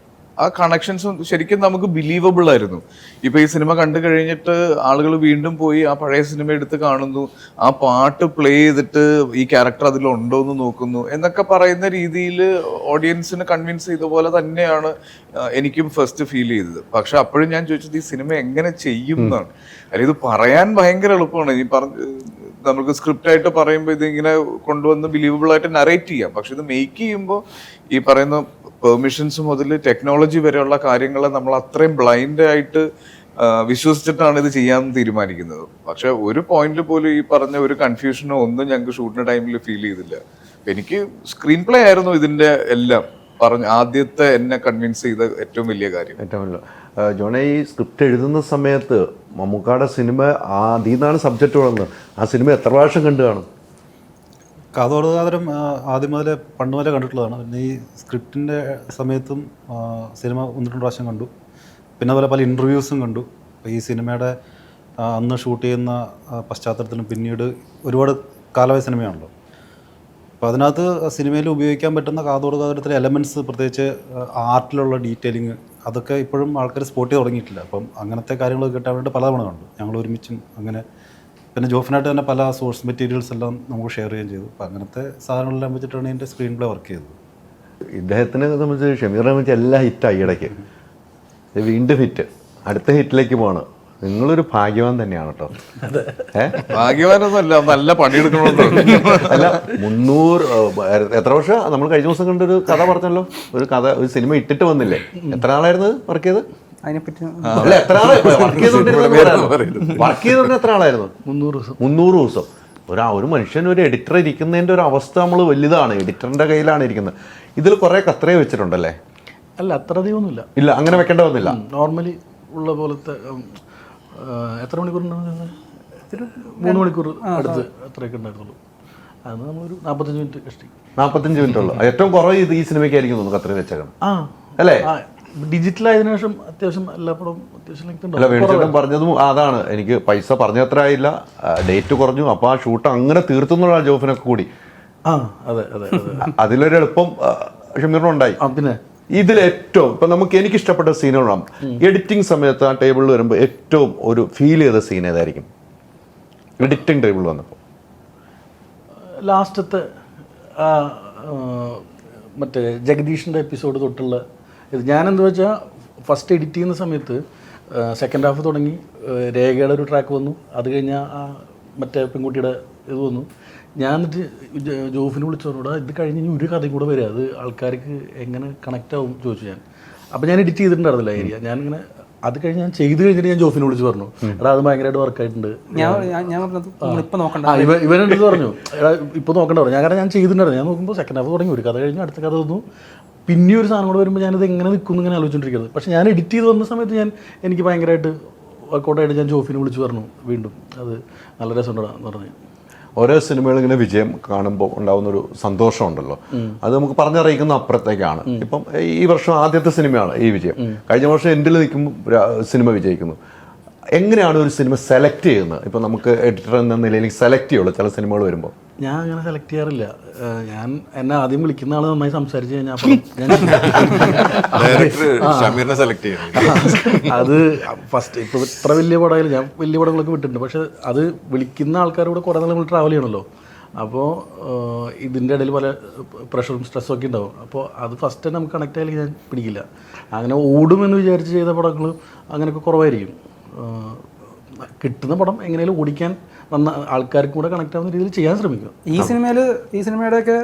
ആ കണക്ഷൻസും ശരിക്കും നമുക്ക് ബിലീവബിൾ ആയിരുന്നു. ഇപ്പൊ ഈ സിനിമ കണ്ടു കഴിഞ്ഞിട്ട് ആളുകൾ വീണ്ടും പോയി ആ പഴയ സിനിമ എടുത്ത് കാണുന്നു, ആ പാട്ട് പ്ലേ ചെയ്തിട്ട് ഈ ക്യാരക്ടർ അതിലുണ്ടോ എന്ന് നോക്കുന്നു എന്നൊക്കെ പറയുന്ന രീതിയിൽ ഓഡിയൻസിന് കൺവിൻസ് ചെയ്ത പോലെ തന്നെയാണ് എനിക്കും ഫസ്റ്റ് ഫീൽ ചെയ്തത്. പക്ഷെ അപ്പോഴും ഞാൻ ചോദിച്ചത് ഈ സിനിമ എങ്ങനെ ചെയ്യും എന്നാണ്. അല്ലെങ്കിൽ ഇത് പറയാൻ ഭയങ്കര എളുപ്പമാണ്. ഈ നമുക്ക് സ്ക്രിപ്റ്റ് ആയിട്ട് പറയുമ്പോൾ ഇതിങ്ങനെ കൊണ്ടുവന്ന് ബിലീവബിൾ ആയിട്ട് നറേറ്റ് ചെയ്യാം. പക്ഷെ ഇത് മേക്ക് ചെയ്യുമ്പോൾ ഈ പറയുന്ന പെർമിഷൻസ് മുതൽ ടെക്നോളജി വരെയുള്ള കാര്യങ്ങളെ നമ്മൾ അത്രയും ബ്ലൈൻഡ് ആയിട്ട് വിശ്വസിച്ചിട്ടാണ് ഇത് ചെയ്യാൻ തീരുമാനിക്കുന്നത്. പക്ഷെ ഒരു പോയിന്റിൽ പോലും ഈ പറഞ്ഞ ഒരു കൺഫ്യൂഷനോ ഒന്നും ഞങ്ങൾക്ക് ഷൂട്ടിന്റെ ടൈമിൽ ഫീൽ ചെയ്തില്ല. എനിക്ക് സ്ക്രീൻ പ്ലേ ആയിരുന്നു ഇതിന്റെ എല്ലാം ആദ്യത്തെ എന്നെ കൺവിൻസ് ചെയ്ത ഏറ്റവും വലിയ കാര്യം. ഏറ്റവും വലിയ ജോണെ, ഈ സ്ക്രിപ്റ്റ് എഴുതുന്ന സമയത്ത് മമ്മൂക്കാടെ സിനിമ അതിൽ നിന്നാണ് സബ്ജക്റ്റ് വന്നത്. ആ സിനിമ എത്ര പ്രാവശ്യം കണ്ടു കാണും? കാതോടുകാതരം ആദ്യം മുതലേ പണ്ട് മുതലേ കണ്ടിട്ടുള്ളതാണ്. പിന്നെ ഈ സ്ക്രിപ്റ്റിൻ്റെ സമയത്തും സിനിമ 1-2 പ്രാവശ്യം കണ്ടു. പിന്നെ അതുപോലെ പല ഇൻ്റർവ്യൂസും കണ്ടു. ഈ സിനിമയുടെ അന്ന് ഷൂട്ട് ചെയ്യുന്ന പശ്ചാത്തലത്തിലും പിന്നീട് ഒരുപാട് കാലമായ സിനിമയാണല്ലോ. അപ്പോൾ അതിനകത്ത് സിനിമയിൽ ഉപയോഗിക്കാൻ പറ്റുന്ന കാതോടുകാതരത്തിലെ എലമെൻറ്റ്സ്, പ്രത്യേകിച്ച് ആർട്ടിലുള്ള ഡീറ്റെയിലിങ്, അതൊക്കെ ഇപ്പോഴും ആൾക്കാർ സ്പോട്ട് ചെയ്ത് തുടങ്ങിയിട്ടില്ല. അപ്പം അങ്ങനത്തെ കാര്യങ്ങൾ കിട്ടാൻ വേണ്ടി പലതവണ കണ്ടു ഞങ്ങൾ ഒരുമിച്ചും. അങ്ങനെ പിന്നെ ജോഫിനായിട്ട് തന്നെ പല സോഴ്സ് മെറ്റീരിയൽസ് എല്ലാം നമുക്ക് ഷെയർ ചെയ്യുകയും ചെയ്തു. അപ്പം അങ്ങനത്തെ സാധനങ്ങളെല്ലാം വെച്ചിട്ടാണ് എൻ്റെ സ്ക്രീൻ പ്ലേ വർക്ക് ചെയ്തത്. ഇദ്ദേഹത്തിനെ സംബന്ധിച്ച്, ഷമീറിനെ സംബന്ധിച്ച് എല്ലാം ഹിറ്റായി ഇടയ്ക്ക്. വീണ്ടും ഹിറ്റ്, അടുത്ത ഹിറ്റിലേക്ക് പോകണം. നിങ്ങളൊരു ഭാഗ്യവാൻ തന്നെയാണ് കേട്ടോ. ഭാഗ്യവാനൊന്നുമല്ല, നല്ല പണിയെടുക്കണമല്ലോ. അല്ല, 300 എത്ര വർഷം നമ്മൾ കഴിഞ്ഞ ദിവസം കണ്ടൊരു കഥ പറഞ്ഞല്ലോ, ഒരു കഥ, ഒരു സിനിമ ഇട്ടിട്ട് വന്നില്ലേ? എത്ര നാളായിരുന്നു വർക്ക് ചെയ്ത്? അതിനെപ്പറ്റി അല്ല, എത്ര നാളെ വർക്ക് ചെയ്തോണ്ട് എത്ര ആളായിരുന്നു? 300 ദിവസം. ഒരു മനുഷ്യൻ, ഒരു എഡിറ്റർ ഇരിക്കുന്നതിൻ്റെ ഒരു അവസ്ഥ നമ്മൾ വലുതാണ്. എഡിറ്ററിൻ്റെ കയ്യിലാണ് ഇരിക്കുന്നത്. ഇതിൽ കുറേ കത്രയെ വെച്ചിട്ടുണ്ടല്ലേ? അല്ല, അത്ര അധികമൊന്നുമില്ല. ഇല്ല, അങ്ങനെ വെക്കേണ്ട വന്നില്ല. നോർമലി ഉള്ള പോലത്തെ. എത്ര മണിക്കൂറുണ്ടായിരുന്നു? 3 മണിക്കൂർ അടുത്ത് അത്രയൊക്കെ ഉണ്ടായിരുന്നുള്ളൂ. അത് നമ്മളൊരു 45 മിനിറ്റ് കഷ്ടി. 45 മിനിറ്റ് ഉള്ളൂ. ഏറ്റവും കുറവ് ഇത് ഈ സിനിമയ്ക്കായിരിക്കും തോന്നുന്നു കത്രയെ വെച്ചേക്കണം. അല്ലേ? ഡിജിറ്റൽ ആയതിനു ശേഷം അത്യാവശ്യം എല്ലാ പടവും അത്യാവശ്യം ലെങ്ത് അല്ല, വേണിച്ചേട്ടൻ പറഞ്ഞതും അതാണ്. എനിക്ക് പൈസ പറഞ്ഞത്ര ആയില്ല, ഡേറ്റ് കുറഞ്ഞു, അപ്പോൾ ആ ഷൂട്ട് അങ്ങനെ തീർത്തുന്നുള്ള ജോഫിനൊക്കെ കൂടി. അതെ അതെ അതെ, അതിലൊരു എളുപ്പം ഷമീറിനുണ്ടായി. പിന്നെ ഇതിലേറ്റവും ഇപ്പം എനിക്ക് ഇഷ്ടപ്പെട്ട സീനുകളാണ്. എഡിറ്റിംഗ് സമയത്ത് ആ ടേബിളിൽ വരുമ്പോൾ ഏറ്റവും ഒരു ഫീൽ ചെയ്ത സീൻ ഏതായിരിക്കും? എഡിറ്റിംഗ് ടേബിൾ വന്നപ്പോൾ ലാസ്റ്റത്തെ മറ്റേ ജഗദീഷിൻ്റെ എപ്പിസോഡ് തൊട്ടുള്ള ഇത്. ഞാനെന്താ വെച്ചാൽ ഫസ്റ്റ് എഡിറ്റ് ചെയ്യുന്ന സമയത്ത് സെക്കൻഡ് ഹാഫ് തുടങ്ങി, രേഖയുടെ ഒരു ട്രാക്ക് വന്നു, അത് കഴിഞ്ഞാൽ മറ്റേ പെൺകുട്ടിയുടെ ഇത് വന്നു. ഞാൻ എന്നിട്ട് ജോഫിനെ വിളിച്ചവരോട് ഇത് കഴിഞ്ഞ് ഇനി ഒരു കഥയും കൂടെ വരിക, അത് ആൾക്കാർക്ക് എങ്ങനെ കണക്റ്റ് ആവും ചോദിച്ചു ഞാൻ. അപ്പോൾ ഞാൻ എഡിറ്റ് ചെയ്തിട്ടുണ്ടായിരുന്നില്ല ഏരിയ. ഞാനിങ്ങനെ അത് കഴിഞ്ഞ് ഞാൻ ചെയ്ത് കഴിഞ്ഞിട്ട് ഞാൻ ജോഫിനെ വിളിച്ച് പറഞ്ഞു, എടാ അത് ഭയങ്കരമായിട്ട് വർക്കായിട്ടുണ്ട്. ഇവനെടുത്ത് പറഞ്ഞു, എടാ ഇപ്പോൾ നോക്കണ്ട പറഞ്ഞു. കാരണം ഞാൻ ചെയ്തിട്ടുണ്ടായിരുന്നു. ഞാൻ നോക്കുമ്പോൾ സെക്കൻഡ് ഹാഫ് തുടങ്ങി, ഒരു കഥ കഴിഞ്ഞ് അടുത്ത കഥ വന്നു, പിന്നെ ഒരു സാധനം കൂടെ വരുമ്പോൾ ഞാനത് എങ്ങനെ നിൽക്കും ഇങ്ങനെ ആലോചിച്ചുകൊണ്ടിരിക്കുന്നത്. പക്ഷേ ഞാൻ എഡിറ്റ് ചെയ്ത് വന്ന സമയത്ത് എനിക്ക് ഭയങ്കരമായിട്ട് വർക്കൗട്ടായിട്ട് ഞാൻ ജോഫിനെ വിളിച്ച് പറഞ്ഞു വീണ്ടും, അത് നല്ല രസമുണ്ടെന്ന് പറഞ്ഞു. ഓരോ സിനിമകളും ഇങ്ങനെ വിജയം കാണുമ്പോൾ ഉണ്ടാകുന്നൊരു സന്തോഷമുണ്ടല്ലോ, അത് നമുക്ക് പറഞ്ഞറിയിക്കുന്ന അപ്പുറത്തേക്കാണ്. ഇപ്പം ഈ വർഷം ആദ്യത്തെ സിനിമയാണ് ഈ വിജയം. കഴിഞ്ഞ വർഷം എൻഡിൽ നിൽക്കുമ്പോൾ സിനിമ വിജയിക്കുന്നു. എങ്ങനെയാണ് ഒരു സിനിമ സെലക്ട് ചെയ്യുന്നത്? ഇപ്പം നമുക്ക് എഡിറ്റർ എന്ന നിലയിൽ സെലക്ട് ചെയ്യുള്ളൂ ചില സിനിമകൾ വരുമ്പോൾ. ഞാൻ അങ്ങനെ സെലക്ട് ചെയ്യാറില്ല. എന്നെ ആദ്യം വിളിക്കുന്ന ആൾ നന്നായി സംസാരിച്ച് കഴിഞ്ഞാൽ അത് ഫസ്റ്റ് ഇപ്പോൾ ഇത്ര വലിയ പടമായാലും, ഞാൻ വലിയ പടങ്ങളൊക്കെ വിട്ടിട്ടുണ്ട്, പക്ഷെ അത് വിളിക്കുന്ന ആൾക്കാരോട് കുറേ നാൾ നമ്മൾ ട്രാവൽ ചെയ്യണമല്ലോ. അപ്പോൾ ഇതിൻ്റെ ഇടയിൽ പല പ്രഷറും സ്ട്രെസ്സും ഒക്കെ ഉണ്ടാവും. അപ്പോൾ അത് ഫസ്റ്റ് തന്നെ നമുക്ക് കണക്ട് ആയാലും ഞാൻ പിടിക്കില്ല. അങ്ങനെ ഓടുമെന്ന് വിചാരിച്ച് ചെയ്ത പടങ്ങൾ അങ്ങനെയൊക്കെ കുറവായിരിക്കും. കിട്ടുന്ന പടം എങ്ങനെയാലും ഓടിക്കാൻ ആൾക്കാർക്ക് കൂടെ കണക്ട് ആവുന്ന രീതിയിൽ ചെയ്യാൻ ശ്രമിക്കുക. ഈ സിനിമയുടെയൊക്കെ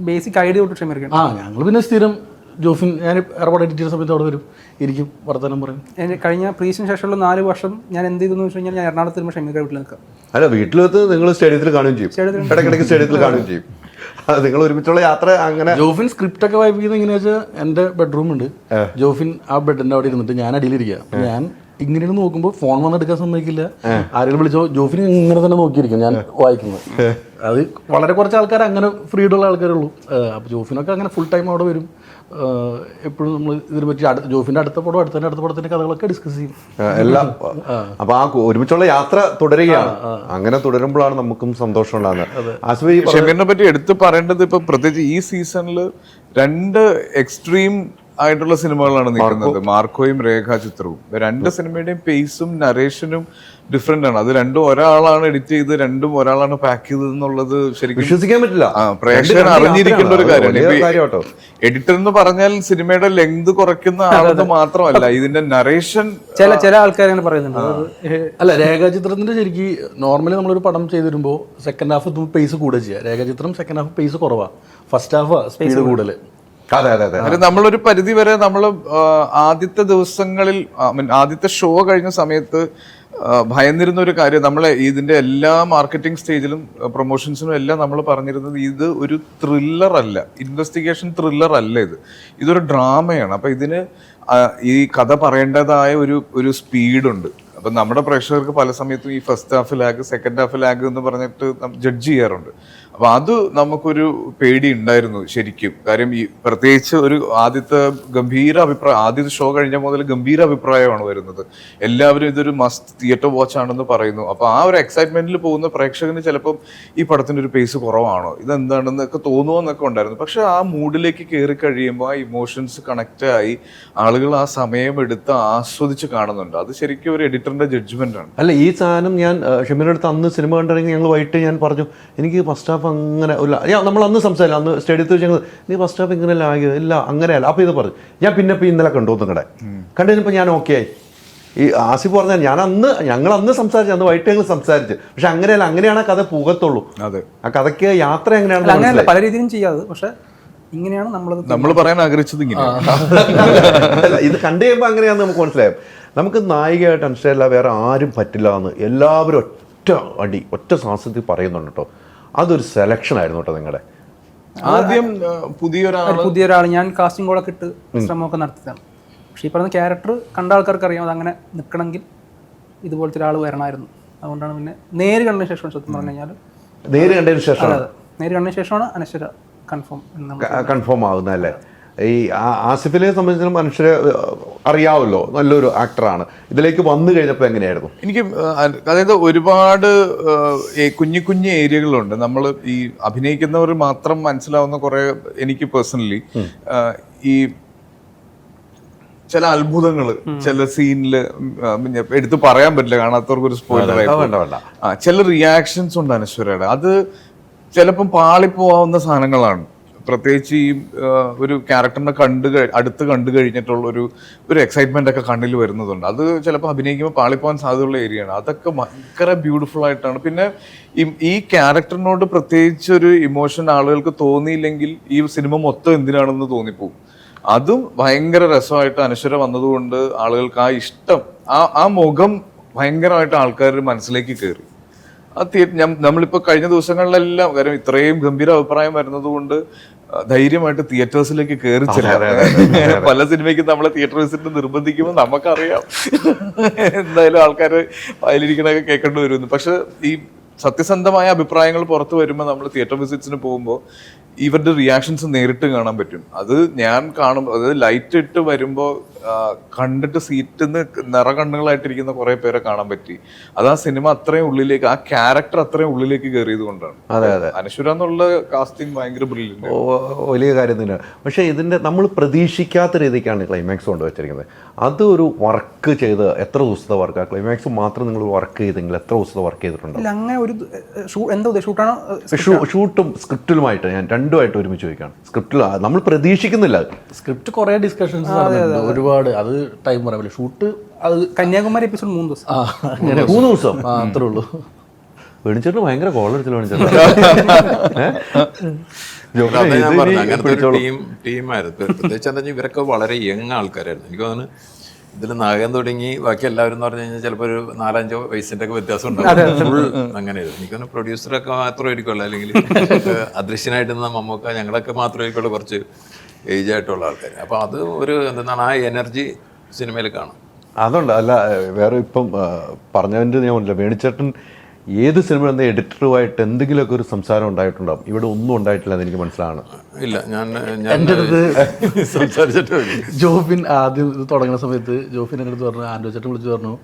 ബേസിക് ഐഡിയ തൊട്ട് ക്ഷമിക്കണം. ഞങ്ങൾ പിന്നെ സ്ഥിരം ജോഫിൻ ഞാൻ ഏർപ്പാട് എഡിറ്റ് ചെയ്യുന്ന സമയത്ത് അവിടെ വരും, ഇരിക്കും, വർത്തമാനം പറയും. എൻ്റെ കഴിഞ്ഞ പ്രീസിന് ശേഷമുള്ള 4 വർഷം ഞാൻ എന്ത് ചെയ്തെന്ന് വെച്ച് കഴിഞ്ഞാൽ ഞാൻ എറണാകുളത്ത് വരുമ്പോൾ ഷമീഖ വീട്ടിൽ നിൽക്കാം. അല്ല, വീട്ടിലെത്ത് നിങ്ങൾ സ്റ്റേഡിയത്തിൽ കാണുകയും ചെയ്യും, ഇടയ്ക്കിടയ്ക്ക് സ്റ്റേഡിയത്തിൽ കാണുകയും ചെയ്യും. നിങ്ങൾ ഒരുമിച്ചുള്ള യാത്ര അങ്ങനെ. ജോഫിൻ സ്ക്രിപ്റ്റ് ഒക്കെ വായിപ്പിക്കുന്നത് എങ്ങനെയാ വെച്ചാൽ, എൻ്റെ ബെഡ്റൂം ഉണ്ട്, ജോഫിൻ ആ ബെഡിൻ്റെ അവിടെ ഇരുന്നിട്ട് ഞാൻ അടിയിലിരിക്കുക. ഞാൻ ഇങ്ങനെ നോക്കുമ്പോൾ ഫോൺ വന്നെടുക്കാൻ സമ്മതിക്കില്ല. ആരെങ്കിലും വിളിച്ചോ ജോഫിന് ഇങ്ങനെ തന്നെ നോക്കിയിരിക്കും ഞാൻ വായിക്കുന്നത്. അത് വളരെ കുറച്ച് ആൾക്കാർ അങ്ങനെ ഫ്രീഡം ഉള്ള ആൾക്കാരുള്ളൂ. അപ്പോൾ ജോഫിനൊക്കെ അങ്ങനെ ഫുൾ ടൈം അവിടെ വരും. എപ്പോഴും നമ്മൾ ഇതിനെ പറ്റി ജോഫിൻ്റെ അടുത്ത പടത്തിൻ്റെ കഥകളൊക്കെ ഡിസ്കസ് ചെയ്യും എല്ലാം. അപ്പൊ ആ ഒരുമിച്ചുള്ള യാത്ര തുടരുകയാണ്. അങ്ങനെ തുടരുമ്പോഴാണ് നമുക്കും സന്തോഷം ഉണ്ടാകുന്നത്. ആസിഫ്, ഷമീറിനെ പറ്റി എടുത്തു പറയേണ്ടത് ഇപ്പൊ പ്രത്യേകിച്ച് ഈ സീസണിൽ 2 എക്സ്ട്രീം ആയിട്ടുള്ള സിനിമകളാണ് നിൽക്കുന്നത്, മാർക്കോയും രേഖാചിത്രവും. 2 സിനിമയുടെയും പേസും നരേഷനും ഡിഫറെന്റ് ആണ്. അത് രണ്ടും ഒരാളാണ് എഡിറ്റ് ചെയ്ത്, രണ്ടും ഒരാളാണ് പാക്ക് ചെയ്തത് എന്നുള്ളത് ശരിക്കും വിശ്വസിക്കാൻ പറ്റില്ല. പ്രേക്ഷകർ അറിഞ്ഞിരിക്കേണ്ട ഒരു കാര്യമാണ്. എഡിറ്റർ എന്ന് പറഞ്ഞാൽ സിനിമയുടെ ലെങ്ത് കുറയ്ക്കുന്ന ആളെന്ന് മാത്രമല്ല, ഇതിന്റെ നരേഷൻ ചില ആൾക്കാർ അങ്ങനെ പറയുന്നുണ്ട്. അല്ല, രേഖാചിത്രത്തിന്റെ ശരിക്കും നോർമലി നമ്മളൊരു പടം ചെയ്ത് വരുമ്പോൾ സെക്കൻഡ് ഹാഫ് പേസ് കൂടുതൽ ചെയ്യുക. രേഖാചിത്രം സെക്കൻഡ് ഹാഫ് പേസ് കുറവാണ്, ഫസ്റ്റ് ഹാഫ് സ്പീഡ് കൂടുതൽ. നമ്മളൊരു പരിധി വരെ നമ്മൾ ആദ്യത്തെ ദിവസങ്ങളിൽ ആദ്യത്തെ ഷോ കഴിഞ്ഞ സമയത്ത് ഭയന്നിരുന്ന ഒരു കാര്യം, നമ്മളെ ഇതിന്റെ എല്ലാ മാർക്കറ്റിംഗ് സ്റ്റേജിലും പ്രൊമോഷൻസിനും എല്ലാം നമ്മൾ പറഞ്ഞിരുന്നത് ഇത് ഒരു ത്രില്ലർ അല്ല, ഇൻവെസ്റ്റിഗേഷൻ ത്രില്ലർ അല്ല, ഇതൊരു ഡ്രാമയാണ്. അപ്പൊ ഇതിന് ഈ കഥ പറയേണ്ടതായ ഒരു സ്പീഡുണ്ട്. അപ്പൊ നമ്മുടെ പ്രേക്ഷകർക്ക് പല സമയത്തും ഈ first half lag, second half lag എന്ന് പറഞ്ഞിട്ട് ജഡ്ജ് ചെയ്യാറുണ്ട്. അപ്പൊ അത് നമുക്കൊരു പേടി ഉണ്ടായിരുന്നു ശരിക്കും. കാര്യം ഈ പ്രത്യേകിച്ച് ഒരു ആദ്യത്തെ ഷോ കഴിഞ്ഞ മുതൽ ഗംഭീര അഭിപ്രായമാണ് വരുന്നത്. എല്ലാവരും ഇതൊരു മസ്റ്റ് തിയേറ്റർ വാച്ച് ആണെന്ന് പറയുന്നു. അപ്പൊ ആ ഒരു എക്സൈറ്റ്മെന്റിൽ പോകുന്ന പ്രേക്ഷകന് ചിലപ്പം ഈ പടത്തിന്റെ ഒരു പേസ് കുറവാണോ, ഇതെന്താണെന്നൊക്കെ തോന്നുമെന്നൊക്കെ ഉണ്ടായിരുന്നു. പക്ഷെ ആ മൂഡിലേക്ക് കയറി കഴിയുമ്പോൾ ആ ഇമോഷൻസ് കണക്ട് ആയി ആളുകൾ ആ സമയം എടുത്ത് ആസ്വദിച്ച് കാണുന്നുണ്ട്. അത് ശരിക്കും ഒരു എഡിറ്ററിന്റെ ജഡ്ജ്മെന്റ് ആണ്. അല്ല, ഈ സാധനം ഞാൻ ഷമീറിന്റെ അടുത്ത് അന്ന് സിനിമ കണ്ടിറങ്ങി ഞങ്ങൾ വൈകിട്ട് ഞാൻ പറഞ്ഞു, എനിക്ക് ഫസ്റ്റ് ഹാഫ് അങ്ങനെ നമ്മൾ അന്ന് സംസാരിച്ചു, അന്ന് സ്റ്റേഡിയത്തിൽ വെച്ച് ഞങ്ങൾ നീ ഫസ്റ്റ് ഹാഫ് ഇങ്ങനെ ലാഗ് ഇല്ല അങ്ങനെയല്ല. അപ്പോൾ ഇത് പറഞ്ഞു ഞാൻ പിന്നെ ഇന്നലെ കണ്ടു നിങ്ങളുടെ കണ്ടുകഴിഞ്ഞപ്പോൾ ഞാൻ ഓക്കെ ആയി. ഈ ആസിഫ് പറഞ്ഞാൽ ഞങ്ങൾ അന്ന് സംസാരിച്ചു, അന്ന് വൈകിട്ട് ഞങ്ങൾ സംസാരിച്ചു. പക്ഷെ അങ്ങനെയല്ല, അങ്ങനെയാണ് ആ കഥ പോകത്തുള്ളൂ. അതെ, ആ കഥയ്ക്ക് യാത്ര എങ്ങനെയാണ് അങ്ങനെയല്ല, പല രീതിയിലും ചെയ്യാതെ, പക്ഷെ ഇങ്ങനെയാണ് നമ്മൾ പറയാൻ ആഗ്രഹിച്ചത്. ഇങ്ങനെ ഇത് കണ്ടു കഴിയുമ്പോൾ അങ്ങനെയാണെന്ന് നമുക്ക് മനസ്സിലായും. നമുക്ക് നായികയായിട്ട് അനുസരിച്ചല്ല വേറെ ആരും പറ്റില്ല എന്ന് എല്ലാവരും ഒറ്റ ശ്വാസത്തിൽ പറയുന്നുണ്ട് കേട്ടോ. അതൊരു സെലക്ഷൻ ആയിരുന്നു കേട്ടോ നിങ്ങളുടെ. ആദ്യം പുതിയൊരാൾ ഞാൻ കാസ്റ്റിംഗ് കോളൊക്കെ ഇട്ട് ശ്രമമൊക്കെ നടത്തിയതാണ്. പക്ഷേ ഈ പറഞ്ഞ ക്യാരക്ടർ കണ്ട ആൾക്കാർക്ക് അറിയാം, അതങ്ങനെ നിൽക്കണമെങ്കിൽ ഇതുപോലത്തെ ഒരാൾ വരണമായിരുന്നു. അതുകൊണ്ടാണ് പിന്നെ നേര് കണ്ടതിന് ശേഷം, സത്യം പറഞ്ഞു കഴിഞ്ഞാൽ നേര് കണ്ടതിന് ശേഷമാണ് അനശ്വര കൺഫേം ആകുന്നതല്ലേ. ഈ ആസിഫിനെ സംബന്ധിച്ചിടത്തോളം മനുഷ്യരെ അറിയാമല്ലോ, നല്ലൊരു ആക്ടറാണ്. ഇതിലേക്ക് വന്നു കഴിഞ്ഞപ്പോൾ എങ്ങനെയായിരുന്നു? എനിക്ക് അതായത് ഒരുപാട് കുഞ്ഞു ഏരിയകളുണ്ട്. നമ്മൾ ഈ അഭിനയിക്കുന്നവർ മാത്രം മനസ്സിലാവുന്ന കുറെ, എനിക്ക് പേഴ്സണലി ഈ ചില അത്ഭുതങ്ങൾ ചില സീനില് എടുത്ത് പറയാൻ പറ്റില്ല, കാണാത്തവർക്ക് ഒരു സ്പോയിലർ ആയിട്ട്. ചില റിയാക്ഷൻസ് ഉണ്ട് അനശ്വരയുടെ, അത് ചിലപ്പം പാളിപ്പോവാവുന്ന സാധനങ്ങളാണ്. പ്രത്യേകിച്ച് ഈ ഒരു ക്യാരക്ടറിനെ അടുത്ത് കണ്ടു കഴിഞ്ഞിട്ടുള്ള ഒരു എക്സൈറ്റ്മെന്റ് ഒക്കെ കണ്ണിൽ വരുന്നതുണ്ട്. അത് ചിലപ്പോൾ അഭിനയിക്കുമ്പോൾ പാളിപ്പോകാൻ സാധ്യതയുള്ള ഏരിയയാണ്. അതൊക്കെ ഭയങ്കര ബ്യൂട്ടിഫുൾ ആയിട്ടാണ്. പിന്നെ ഈ ക്യാരക്ടറിനോട് പ്രത്യേകിച്ച് ഒരു ഇമോഷൻ ആളുകൾക്ക് തോന്നിയില്ലെങ്കിൽ ഈ സിനിമ മൊത്തം എന്തിനാണെന്ന് തോന്നിപ്പോകും. അതും ഭയങ്കര രസമായിട്ട് അനശ്വര വന്നതുകൊണ്ട് ആളുകൾക്ക് ആ ഇഷ്ടം, ആ മുഖം ഭയങ്കരമായിട്ട് ആൾക്കാരുടെ മനസ്സിലേക്ക് കയറി. നമ്മളിപ്പോ കഴിഞ്ഞ ദിവസങ്ങളിലെല്ലാം, കാര്യം ഇത്രയും ഗംഭീര അഭിപ്രായം വരുന്നത് കൊണ്ട് ധൈര്യമായിട്ട് തിയേറ്റേഴ്സിലേക്ക് കയറി ചെല്ലാം. പല സിനിമയ്ക്കും നമ്മളെ തിയേറ്റർ വിസിറ്റ് നിർബന്ധിക്കുമ്പോൾ നമുക്കറിയാം എന്തായാലും ആൾക്കാർ അതിലിരിക്കണൊക്കെ കേൾക്കേണ്ടി വരുന്നു. പക്ഷെ ഈ സത്യസന്ധമായ അഭിപ്രായങ്ങൾ പുറത്തു വരുമ്പോൾ നമ്മൾ തിയേറ്റർ വിസിറ്റ്സിന് പോകുമ്പോൾ ഇവരുടെ റിയാക്ഷൻസ് നേരിട്ട് കാണാൻ പറ്റും. അത് ഞാൻ കാണുമ്പോൾ, അതായത് ലൈറ്റ് ഇട്ട് വരുമ്പോൾ കണ്ടിട്ട് സീറ്റിൽ നിന്ന് നിറകണ്ണുകളായിട്ടിരിക്കുന്ന കുറെ പേരെ കാണാൻ പറ്റി. അത് ആ സിനിമ അത്രയും ഉള്ളിലേക്ക്, ആ ക്യാരക്ടർ അത്രയും ഉള്ളിലേക്ക് കയറിയത് കൊണ്ടാണ്. അനശ്വര എന്നുള്ള കാസ്റ്റിംഗ് ഭയങ്കര ബ്രില്യന്റ്, വലിയ കാര്യം തന്നെയാണ്. പക്ഷേ ഇതിന്റെ നമ്മൾ പ്രതീക്ഷിക്കാത്ത രീതിക്കാണ് ക്ലൈമാക്സ് കൊണ്ടുവച്ചിരിക്കുന്നത്. അത് ഒരു വർക്ക് ചെയ്ത് എത്ര ദിവസത്തെ വർക്കാണ്? ക്ലൈമാക്സ് മാത്രം നിങ്ങൾ വർക്ക് ചെയ്തെങ്കിൽ എത്ര ദിവസത്തെ വർക്ക് ചെയ്തിട്ടുണ്ട്? അങ്ങനെ ഒരു എന്താ ഷൂട്ടാണോ? ഷൂട്ടും സ്ക്രിപ്റ്റിലുമായിട്ട് ഞാൻ രണ്ടുമായിട്ട് ഒരുമിച്ച് ചോദിക്കുകയാണ്. സ്ക്രിപ്റ്റിൽ നമ്മൾ പ്രതീക്ഷിക്കുന്നില്ല. സ്ക്രിപ്റ്റ് കുറേ ഡിസ്കഷൻസ് ഒരുപാട്, അത് ടൈം പറയാൻ ഷൂട്ട് അത് കന്യാകുമാരി എപ്പിസോഡ് 3 ദിവസം. 3 ദിവസം അത്രേ ഉള്ളൂ. വേണിച്ചേട്ടന് ഭയങ്കര കോളടിച്ചല്ലോ അതാ ഞാൻ പറഞ്ഞത്, അങ്ങനത്തെ ഒരു വേണിച്ചേട്ടൻ. ടീമായിരുന്നു. പ്രത്യേകിച്ച് എന്താ വെച്ചാൽ ഇവരൊക്കെ വളരെ യങ് ആൾക്കാരായിരുന്നു. എനിക്ക് തോന്നുന്നു ഇതിൽ നാഗം തുടങ്ങി ബാക്കി എല്ലാവരും എന്ന് പറഞ്ഞു കഴിഞ്ഞാൽ ചിലപ്പോൾ ഒരു 4-5 വയസ്സിൻ്റെ ഒക്കെ വ്യത്യാസം ഉണ്ടാവും. ഫുൾ അങ്ങനെയായിരുന്നു. എനിക്കൊന്ന് പ്രൊഡ്യൂസറൊക്കെ മാത്രമായിരിക്കുള്ളൂ, അല്ലെങ്കിൽ അദൃശ്യനായിട്ട് നിന്ന മമ്മൂക്ക ഞങ്ങളൊക്കെ മാത്രമായിരിക്കുള്ളൂ കുറച്ച് ഏജ് ആയിട്ടുള്ള ആൾക്കാർ. അപ്പോൾ അത് ഒരു എന്താണ് ആ എനർജി സിനിമയിൽ കാണും. അതുണ്ട്. അല്ല വേറെ ഇപ്പം പറഞ്ഞതിൻ്റെ ഞാൻ പറഞ്ഞില്ല, വേണിച്ചേട്ടൻ ഏത് സിനിമ എന്ന എഡിറ്ററുമായിട്ട് എന്തെങ്കിലുമൊക്കെ ഒരു സംസാരം ഉണ്ടായിട്ടുണ്ടാവും. ഇവിടെ ഒന്നും ഉണ്ടായിട്ടില്ല എന്ന് എനിക്ക് മനസ്സിലാണ്. ഇല്ല, ഞാൻ എൻ്റെ അടുത്ത് സംസാരിച്ചിട്ട് ജോഫിൻ ആദ്യം ഇത് തുടങ്ങുന്ന സമയത്ത് ജോഫിൻ എൻ്റെ അടുത്ത് പറഞ്ഞു, ആൻഡ്രോ ചേട്ടൻ വിളിച്ച് പറഞ്ഞു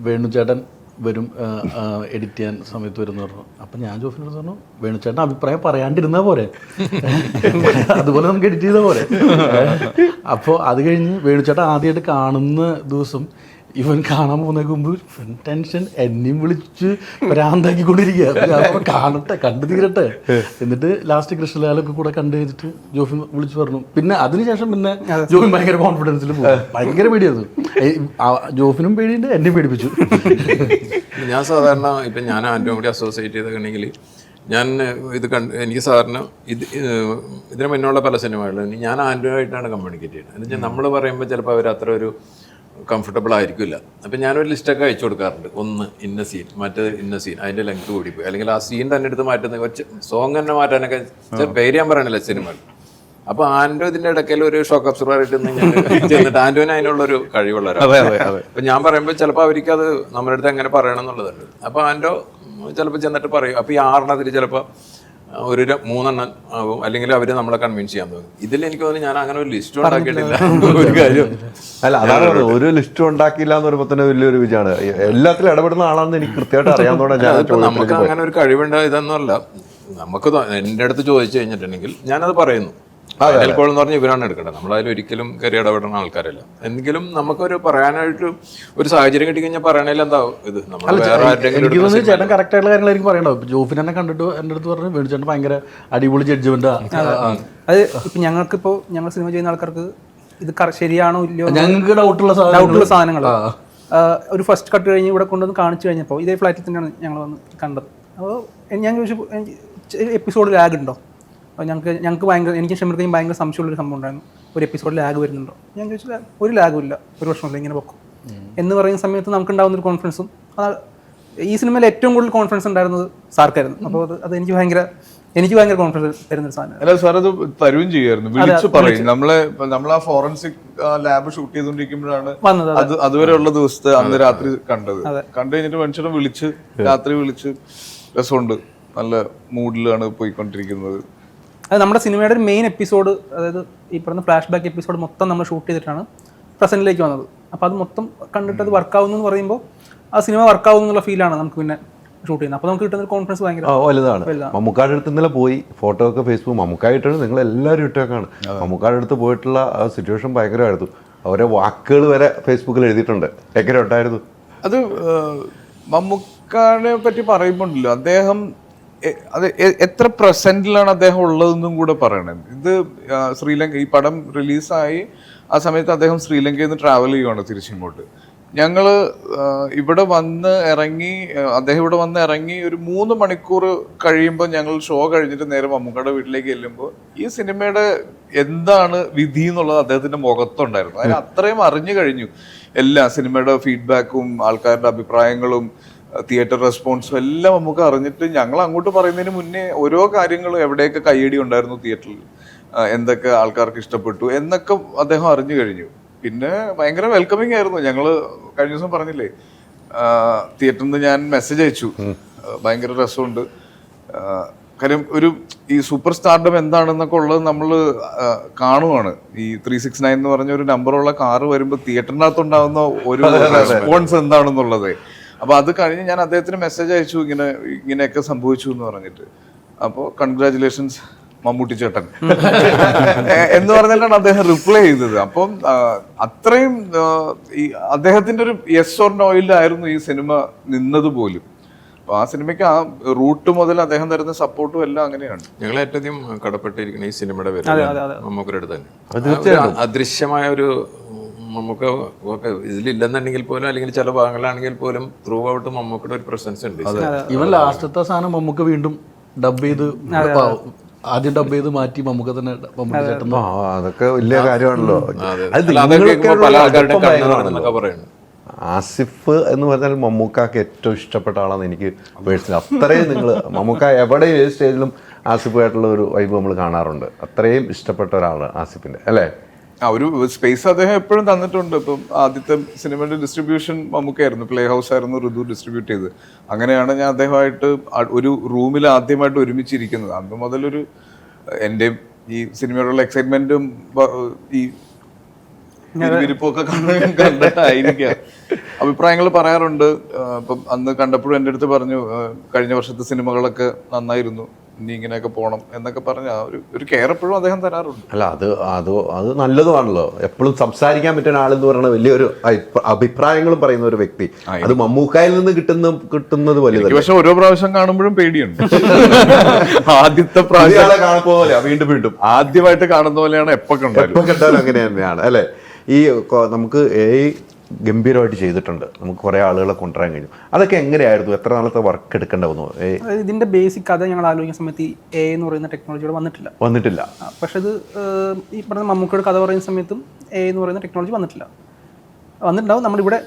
വേണുചേട്ടൻ വരും എഡിറ്റ് ചെയ്യാൻ സമയത്ത് വരും എന്ന് പറഞ്ഞു. അപ്പം ഞാൻ ജോഫിനോട് പറഞ്ഞു വേണുചേട്ടൻ അഭിപ്രായം പറയാണ്ടിരുന്നാൽ പോരെ, അതുപോലെ നമുക്ക് എഡിറ്റ് ചെയ്താൽ പോരെ. അപ്പോൾ അത് കഴിഞ്ഞ് വേണുചേട്ടൻ ആദ്യമായിട്ട് കാണുന്ന ദിവസം ഇവൻ കാണാൻ പോകുന്നതിന് മുമ്പ് ടെൻഷൻ എന്നെയും വിളിച്ച് ഭ്രാന്താക്കിക്കൊണ്ടിരിക്കുക. കാണട്ടെ, കണ്ടു തീരട്ടെ. എന്നിട്ട് ലാസ്റ്റ് കൃഷ്ണലാലൊക്കെ കൂടെ കണ്ടു കഴിഞ്ഞിട്ട് ജോഫിൻ വിളിച്ചു പറഞ്ഞു. പിന്നെ അതിനുശേഷം പിന്നെ ജോഫിൻ ഭയങ്കര കോൺഫിഡൻസിൽ പോകും. ഭയങ്കര പേടിയായിരുന്നു. ജോഫിനും പേടിയുണ്ട്, എന്നെയും പേടിപ്പിച്ചു. ഞാൻ സാധാരണ ഇപ്പം ഞാൻ ആൻഡ്രോ കൂടി അസോസിയേറ്റ് ചെയ്തിട്ടുണ്ടെങ്കിൽ ഞാൻ ഇത് എനിക്ക് സാധാരണ ഇതിന് മുന്നുള്ള പല സിനിമകളിലും ഞാൻ ആൻഡ്രോ ആയിട്ടാണ് കമ്മ്യൂണിക്കേറ്റ് ചെയ്യുന്നത്. എന്ന് വെച്ചാൽ നമ്മൾ പറയുമ്പോൾ ചിലപ്പോൾ അവർ അത്ര ഒരു കംഫർട്ടബിൾ ആയിരിക്കില്ല. അപ്പം ഞാനൊരു ലിസ്റ്റൊക്കെ അയച്ചു കൊടുക്കാറുണ്ട്. ഒന്ന് ഇന്ന സീൻ, മറ്റേത് ഇന്ന സീൻ, അതിൻ്റെ ലെങ്ത് കൂടിപ്പോയി, അല്ലെങ്കിൽ ആ സീൻ തന്നെ എടുത്ത് മാറ്റുന്ന കുറച്ച് സോങ് തന്നെ മാറ്റാനൊക്കെ പേര് ഞാൻ പറയണില്ല സിനിമയിൽ. അപ്പോൾ ആൻഡ്രോ ഇതിൻ്റെ ഇടയ്ക്കൽ ഒരു ഷോക്ക് അബ്സർവറായിട്ട് ചെന്നിട്ട് ആൻഡ്രോന് അതിനുള്ളൊരു കഴിവുള്ള അപ്പം ഞാൻ പറയുമ്പോൾ ചിലപ്പോൾ അവർക്കത് നമ്മുടെ അടുത്ത് എങ്ങനെ പറയണം എന്നുള്ളതുണ്ട്. അപ്പോൾ ആൻഡ്രോ ചിലപ്പോൾ ചെന്നിട്ട് പറയും. അപ്പോൾ ഈ 6 ചിലപ്പോൾ ഒരു 3 ആവും, അല്ലെങ്കിൽ അവർ നമ്മളെ കൺവിൻസ് ചെയ്യാൻ തോന്നും. ഇതിൽ എനിക്ക് തോന്നുന്നു ഞാൻ അങ്ങനെ ഒരു ലിസ്റ്റ് ഉണ്ടാക്കിയിട്ടില്ല ഒരു കാര്യം. അല്ല, അതാണ് ഒരു ലിസ്റ്റ് ഉണ്ടാക്കിയില്ല എന്ന് പറയുമ്പോൾ തന്നെ വലിയൊരു വിജയമാണ്. എല്ലാത്തിലും ഇടപെടുന്ന ആളാണെന്ന് എനിക്ക് കൃത്യമായിട്ട് അറിയാവുന്നതുകൊണ്ടാണ് നമുക്ക് അങ്ങനെ ഒരു കഴിവുണ്ട് ഇതൊന്നുമല്ല. നമുക്ക് എൻ്റെ അടുത്ത് ചോദിച്ചു കഴിഞ്ഞിട്ടുണ്ടെങ്കിൽ ഞാനത് പറയുന്നു. കോൾ എന്ന് പറഞ്ഞാൽ ഇവരാണ് എടുക്കേണ്ടത്. നമ്മളതിൽ ഒരിക്കലും കയറി ഇടപെടുന്ന ആൾക്കാരല്ല. എങ്കിലും നമുക്കൊരു പറയാനായിട്ട് ഒരു സാഹചര്യം കിട്ടി കഴിഞ്ഞാൽ പറയണേൽ എന്താ ഇത് നമ്മൾ വേറെ എനിക്ക് തോന്നുന്നു ചേട്ടൻ കറക്റ്റ് ആയിട്ടുള്ള കാര്യങ്ങളായിരിക്കും പറയണ്ടാവും. ജോഫിൻ എന്നെ കണ്ടിട്ട് എൻ്റെ അടുത്ത് പറഞ്ഞു വേണുചേട്ടൻ ഭയങ്കര അടിപൊളി ജഡ്ജ്മെന്റ്. അത് ഇപ്പം ഞങ്ങൾക്കിപ്പോൾ ഞങ്ങൾ സിനിമ ചെയ്യുന്ന ആൾക്കാർക്ക് ഇത് ശരിയാണോ ഇല്ലയോ ഞങ്ങൾക്ക് ഡൗട്ടുള്ള സാധനങ്ങൾ ഒരു ഫസ്റ്റ് കട്ട് കഴിഞ്ഞ് ഇവിടെ കൊണ്ടുവന്ന് കാണിച്ചു കഴിഞ്ഞപ്പോൾ ഇതേ ഫ്ലാറ്റിൽ തന്നെയാണ് ഞങ്ങൾ വന്ന് കണ്ടത്. അപ്പോൾ ഞാൻ ചോദിച്ചു എപ്പിസോഡ് ലാഗ് ഉണ്ടോ. ഞങ്ങൾക്ക് ഭയങ്കര, എനിക്ക് ഷമീർക്കും ഭയങ്കര സംശയമുള്ളൊരു സംഭവം ഉണ്ടായിരുന്നു. ഒരു എപ്പിസോഡ് ലാഗ് വരുന്നുണ്ടോ. ഞാൻ ചോദിച്ചു ഒരു ലാഗും ഇല്ല, ഒരു പ്രശ്നമില്ല, ഇങ്ങനെ പൊക്കും എന്ന് പറയുന്ന സമയത്ത് നമുക്ക് ഉണ്ടാകുന്നൊരു കോൺഫിഡൻസും, ഈ സിനിമയിൽ ഏറ്റവും കൂടുതൽ കോൺഫിഡൻസ് ഉണ്ടായിരുന്നത് സാർക്കായിരുന്നു. അപ്പോൾ അത് എനിക്ക് ഭയങ്കര കോൺഫിഡൻസ് തരുന്നൊരു സാധനം. അല്ല സാർ, അത് തരുകയും ചെയ്യായിരുന്നു, വിളിച്ചു പറയും. നമ്മൾ ആ ഫോറൻസിക് ലാബ് ഷൂട്ട് ചെയ്തുകൊണ്ടിരിക്കുമ്പോഴാണ് അതുവരെയുള്ള ദിവസത്തെ അന്ന് രാത്രി കണ്ടത്. കണ്ടു കഴിഞ്ഞിട്ട് മനുഷ്യനെ വിളിച്ച് രാത്രി വിളിച്ച് രസമുണ്ട്, നല്ല മൂഡിലാണ് പോയിക്കൊണ്ടിരിക്കുന്നത്. അത് നമ്മുടെ സിനിമയുടെ ഒരു മെയിൻ എപ്പിസോഡ്, അതായത് ഈ പറഞ്ഞ ഫ്ലാഷ് ബാക്ക് എപ്പിസോഡ് മൊത്തം നമ്മൾ ഷൂട്ട് ചെയ്തിട്ടാണ് പ്രസന്റിലേക്ക് വന്നത്. അപ്പോൾ അത് മൊത്തം കണ്ടിട്ട് അത് വർക്കാവുന്നു എന്ന് പറയുമ്പോൾ ആ സിനിമ വർക്കാവുന്നു എന്നുള്ള ഫീലാണ് നമുക്ക് പിന്നെ ഷൂട്ട് ചെയ്യുന്നത്. അപ്പോൾ നമുക്ക് കിട്ടുന്ന കോൺഫിഡൻസ് ഭയങ്കര വലുതാണ്. മമ്മൂക്കാരുടെ അടുത്ത് ഇന്നലെ പോയി ഫോട്ടോ ഒക്കെ ഫേസ്ബുക്ക് മമ്മൂക്കായിട്ടാണ് നിങ്ങൾ എല്ലാവരും ഇട്ടേക്കാണ്. മമ്മൂക്കാരുടെ അടുത്ത് പോയിട്ടുള്ള ആ സിറ്റുവേഷൻ ഭയങ്കരമായിരുന്നു. അവരെ വാക്കുകൾ വരെ ഫേസ്ബുക്കിൽ എഴുതിയിട്ടുണ്ട്. എങ്ങനെ ഉണ്ടായിരുന്നു അത്? മമ്മൂക്കാനെ പറ്റി പറയുമ്പോണ്ടല്ലോ, അദ്ദേഹം അത് എത്ര പ്രസന്റിലാണ് അദ്ദേഹം ഉള്ളതെന്നും കൂടെ പറയണം. ഇത് ശ്രീലങ്ക, ഈ പടം റിലീസായി ആ സമയത്ത് അദ്ദേഹം ശ്രീലങ്കയിൽ നിന്ന് ട്രാവൽ ചെയ്യുവാണ് തിരിച്ചിങ്ങോട്ട്. ഞങ്ങൾ ഇവിടെ വന്ന് ഇറങ്ങി, അദ്ദേഹം ഇവിടെ വന്ന് ഇറങ്ങി ഒരു 3 മണിക്കൂർ കഴിയുമ്പോൾ ഞങ്ങൾ ഷോ കഴിഞ്ഞിട്ട് നേരെ മമ്മൂക്കയുടെ വീട്ടിലേക്ക് ചെല്ലുമ്പോൾ ഈ സിനിമയുടെ എന്താണ് വിധി എന്നുള്ളത് അദ്ദേഹത്തിന്റെ മുഖത്തുണ്ടായിരുന്നു. അതിന് അത്രയും അറിഞ്ഞു കഴിഞ്ഞു. എല്ലാ സിനിമയുടെ ഫീഡ്ബാക്കും ആൾക്കാരുടെ അഭിപ്രായങ്ങളും തിയേറ്റർ റെസ്പോൺസും എല്ലാം നമുക്ക് അറിഞ്ഞിട്ട് ഞങ്ങൾ അങ്ങോട്ട് പറയുന്നതിന് മുന്നേ ഓരോ കാര്യങ്ങളും എവിടെയൊക്കെ കയ്യടി ഉണ്ടായിരുന്നു തിയേറ്ററിൽ, എന്തൊക്കെ ആൾക്കാർക്ക് ഇഷ്ടപ്പെട്ടു എന്നൊക്കെ അദ്ദേഹം അറിഞ്ഞു കഴിഞ്ഞു. പിന്നെ ഭയങ്കര വെൽക്കമിങ് ആയിരുന്നു. ഞങ്ങൾ കഴിഞ്ഞ ദിവസം പറഞ്ഞില്ലേ, തിയേറ്ററിൽ നിന്ന് ഞാൻ മെസ്സേജ് അയച്ചു, ഭയങ്കര രസമുണ്ട്. കാര്യം ഈ സൂപ്പർ സ്റ്റാർഡം എന്താണെന്നൊക്കെ ഉള്ളത് നമ്മൾ കാണുവാണ്. ഈ 369 എന്ന് പറഞ്ഞ ഒരു നമ്പറുള്ള കാറ് വരുമ്പോൾ തിയേറ്ററിനകത്തുണ്ടാകുന്ന ഒരു റെസ്പോൺസ് എന്താണെന്നുള്ളത്. അപ്പോൾ അത് കഴിഞ്ഞ് ഞാൻ അദ്ദേഹത്തിന് മെസ്സേജ് അയച്ചു, ഇങ്ങനെയൊക്കെ സംഭവിച്ചു എന്ന് പറഞ്ഞിട്ട്. അപ്പോൾ കൺഗ്രാറ്റുലേഷൻസ് മമ്മൂട്ടി ചേട്ടൻ എന്ന് പറഞ്ഞിട്ടാണ് അദ്ദേഹം റിപ്ലൈ ചെയ്തത്. അപ്പം അത്രയും ഈ അദ്ദേഹത്തിന്റെ ഒരു യെസ് ഓർ നോയിലായിരുന്നു ഈ സിനിമ നിന്നത് പോലും. അപ്പൊ ആ സിനിമയ്ക്ക് ആ റൂട്ട് മുതൽ അദ്ദേഹം തരുന്ന സപ്പോർട്ടും എല്ലാം അങ്ങനെയാണ്. ഞങ്ങൾ ഏറ്റവും അധികം കടപ്പെട്ടിരിക്കുന്ന ഈ സിനിമയുടെ പേര് മമ്മൂക്കയുടെ അടുത്ത് തന്നെ. അദൃശ്യമായ ഒരു മമ്മൂക്ക ഓക്കെ ഇതിലില്ലെന്നുണ്ടെങ്കിൽ പോലും അല്ലെങ്കിൽ ചില ഭാഗങ്ങളാണെങ്കിൽ പോലും ത്രൂ ഔട്ട് മമ്മൂക്കയുടെ ഒരു പ്രസൻസ് ഉണ്ട്. ഇവൻ ലാസ്റ്റത്തെ സാധനം മമ്മൂക്ക വീണ്ടും ഡബ് ചെയ്ത് ആദ്യം ഡബ് ചെയ്ത് മാറ്റി മമ്മൂക്ക തന്നെ മമ്മൂക്ക ചേട്ടൻ ആ, അതൊക്കെ വലിയ കാര്യമാണല്ലോ. അതെ. അത് അല്ല, അതൊക്കെ നിങ്ങളൊക്കെ കേൾക്കുമ്പോൾ പല ഒരു ആൾക്കാരുടെ അടുപ്പം കണ്ണുകളാണെന്നൊക്കെ ഭയങ്കരമാണല്ലോ. പറയുന്നു. ആസിഫ് എന്ന് പറഞ്ഞാൽ മമ്മൂക്കാക്ക് ഏറ്റവും ഇഷ്ടപ്പെട്ട ആളാണ് എനിക്ക് പേഴ്സണലി. അത്രയും നിങ്ങൾ മമ്മൂക്ക എവിടെ ഏത് സ്റ്റേജിലും ആസിഫായിട്ടുള്ള ഒരു വൈബ് നമ്മൾ കാണാറുണ്ട്. അത്രയും ഇഷ്ടപ്പെട്ട ഒരാളാണ് ആസിഫിന്റെ, അല്ലേ? ആ ഒരു സ്പേസ് അദ്ദേഹം എപ്പോഴും തന്നിട്ടുണ്ട്. ഇപ്പം ആദ്യത്തെ സിനിമയുടെ ഡിസ്ട്രിബ്യൂഷൻ മമ്മൂക്കായിരുന്നു, പ്ലേ ഹൗസ് ആയിരുന്നു ഋതു ഡിസ്ട്രിബ്യൂട്ട് ചെയ്ത്. അങ്ങനെയാണ് ഞാൻ അദ്ദേഹമായിട്ട് ഒരു റൂമിൽ ആദ്യമായിട്ട് ഒരുമിച്ചിരിക്കുന്നത്. അന്ന് മുതലൊരു എൻ്റെ ഈ സിനിമയോടുള്ള എക്സൈറ്റ്മെന്റും ഈ വിരിപ്പൊക്കെ കണ്ടിട്ടായിരിക്കാം അഭിപ്രായങ്ങൾ പറയാറുണ്ട്. ഇപ്പം അന്ന് കണ്ടപ്പോഴും എൻ്റെ അടുത്ത് പറഞ്ഞു കഴിഞ്ഞ വർഷത്തെ സിനിമകളൊക്കെ നന്നായിരുന്നു, ഇനി ഇങ്ങനെയൊക്കെ പോകണം എന്നൊക്കെ പറഞ്ഞ ഒരു കെയർ എപ്പോഴും അദ്ദേഹം തരാറുണ്ട്. അല്ല, അത് നല്ലതുമാണല്ലോ. എപ്പോഴും സംസാരിക്കാൻ പറ്റുന്ന ആളെന്ന് പറയുന്ന വലിയൊരു അഭിപ്രായങ്ങളും പറയുന്ന ഒരു വ്യക്തി. അത് മമ്മൂക്കായിൽ നിന്ന് കിട്ടുന്നത് വലുതല്ല. പക്ഷെ ഓരോ പ്രാവശ്യം കാണുമ്പോഴും പേടിയുണ്ട്. ആദ്യത്തെ പ്രാവശ്യം കാണുമ്പോൾ വീണ്ടും വീണ്ടും ആദ്യമായിട്ട് കാണുന്ന പോലെയാണ് എപ്പോ കണ്ടാലും അങ്ങനെ തന്നെയാണ്, അല്ലേ? ഈ നമുക്ക് ഗംഭീരമായിട്ട് ചെയ്തിട്ടുണ്ട്. നമുക്ക് കുറേ ആളുകളെ കൊണ്ടുവരാൻ കഴിഞ്ഞു. അതൊക്കെ എങ്ങനെയായിരുന്നു? എത്ര നാളത്തെ വർക്ക് എടുക്കേണ്ട വന്നു? ഇതിന്റെ ബേസിക് കഥ ഞങ്ങൾ ആലോചിക്കുന്ന സമയത്ത് ഈ എ എന്ന് പറയുന്ന ടെക്നോളജിയോട് വന്നിട്ടില്ല. പക്ഷെ ഇത് ഈ പറഞ്ഞ മമ്മൂക്കയുടെ കഥ പറയുന്ന സമയത്തും എ എന്ന് പറയുന്ന ടെക്നോളജി വന്നിട്ടുണ്ടാവും. നമ്മളിവിടെ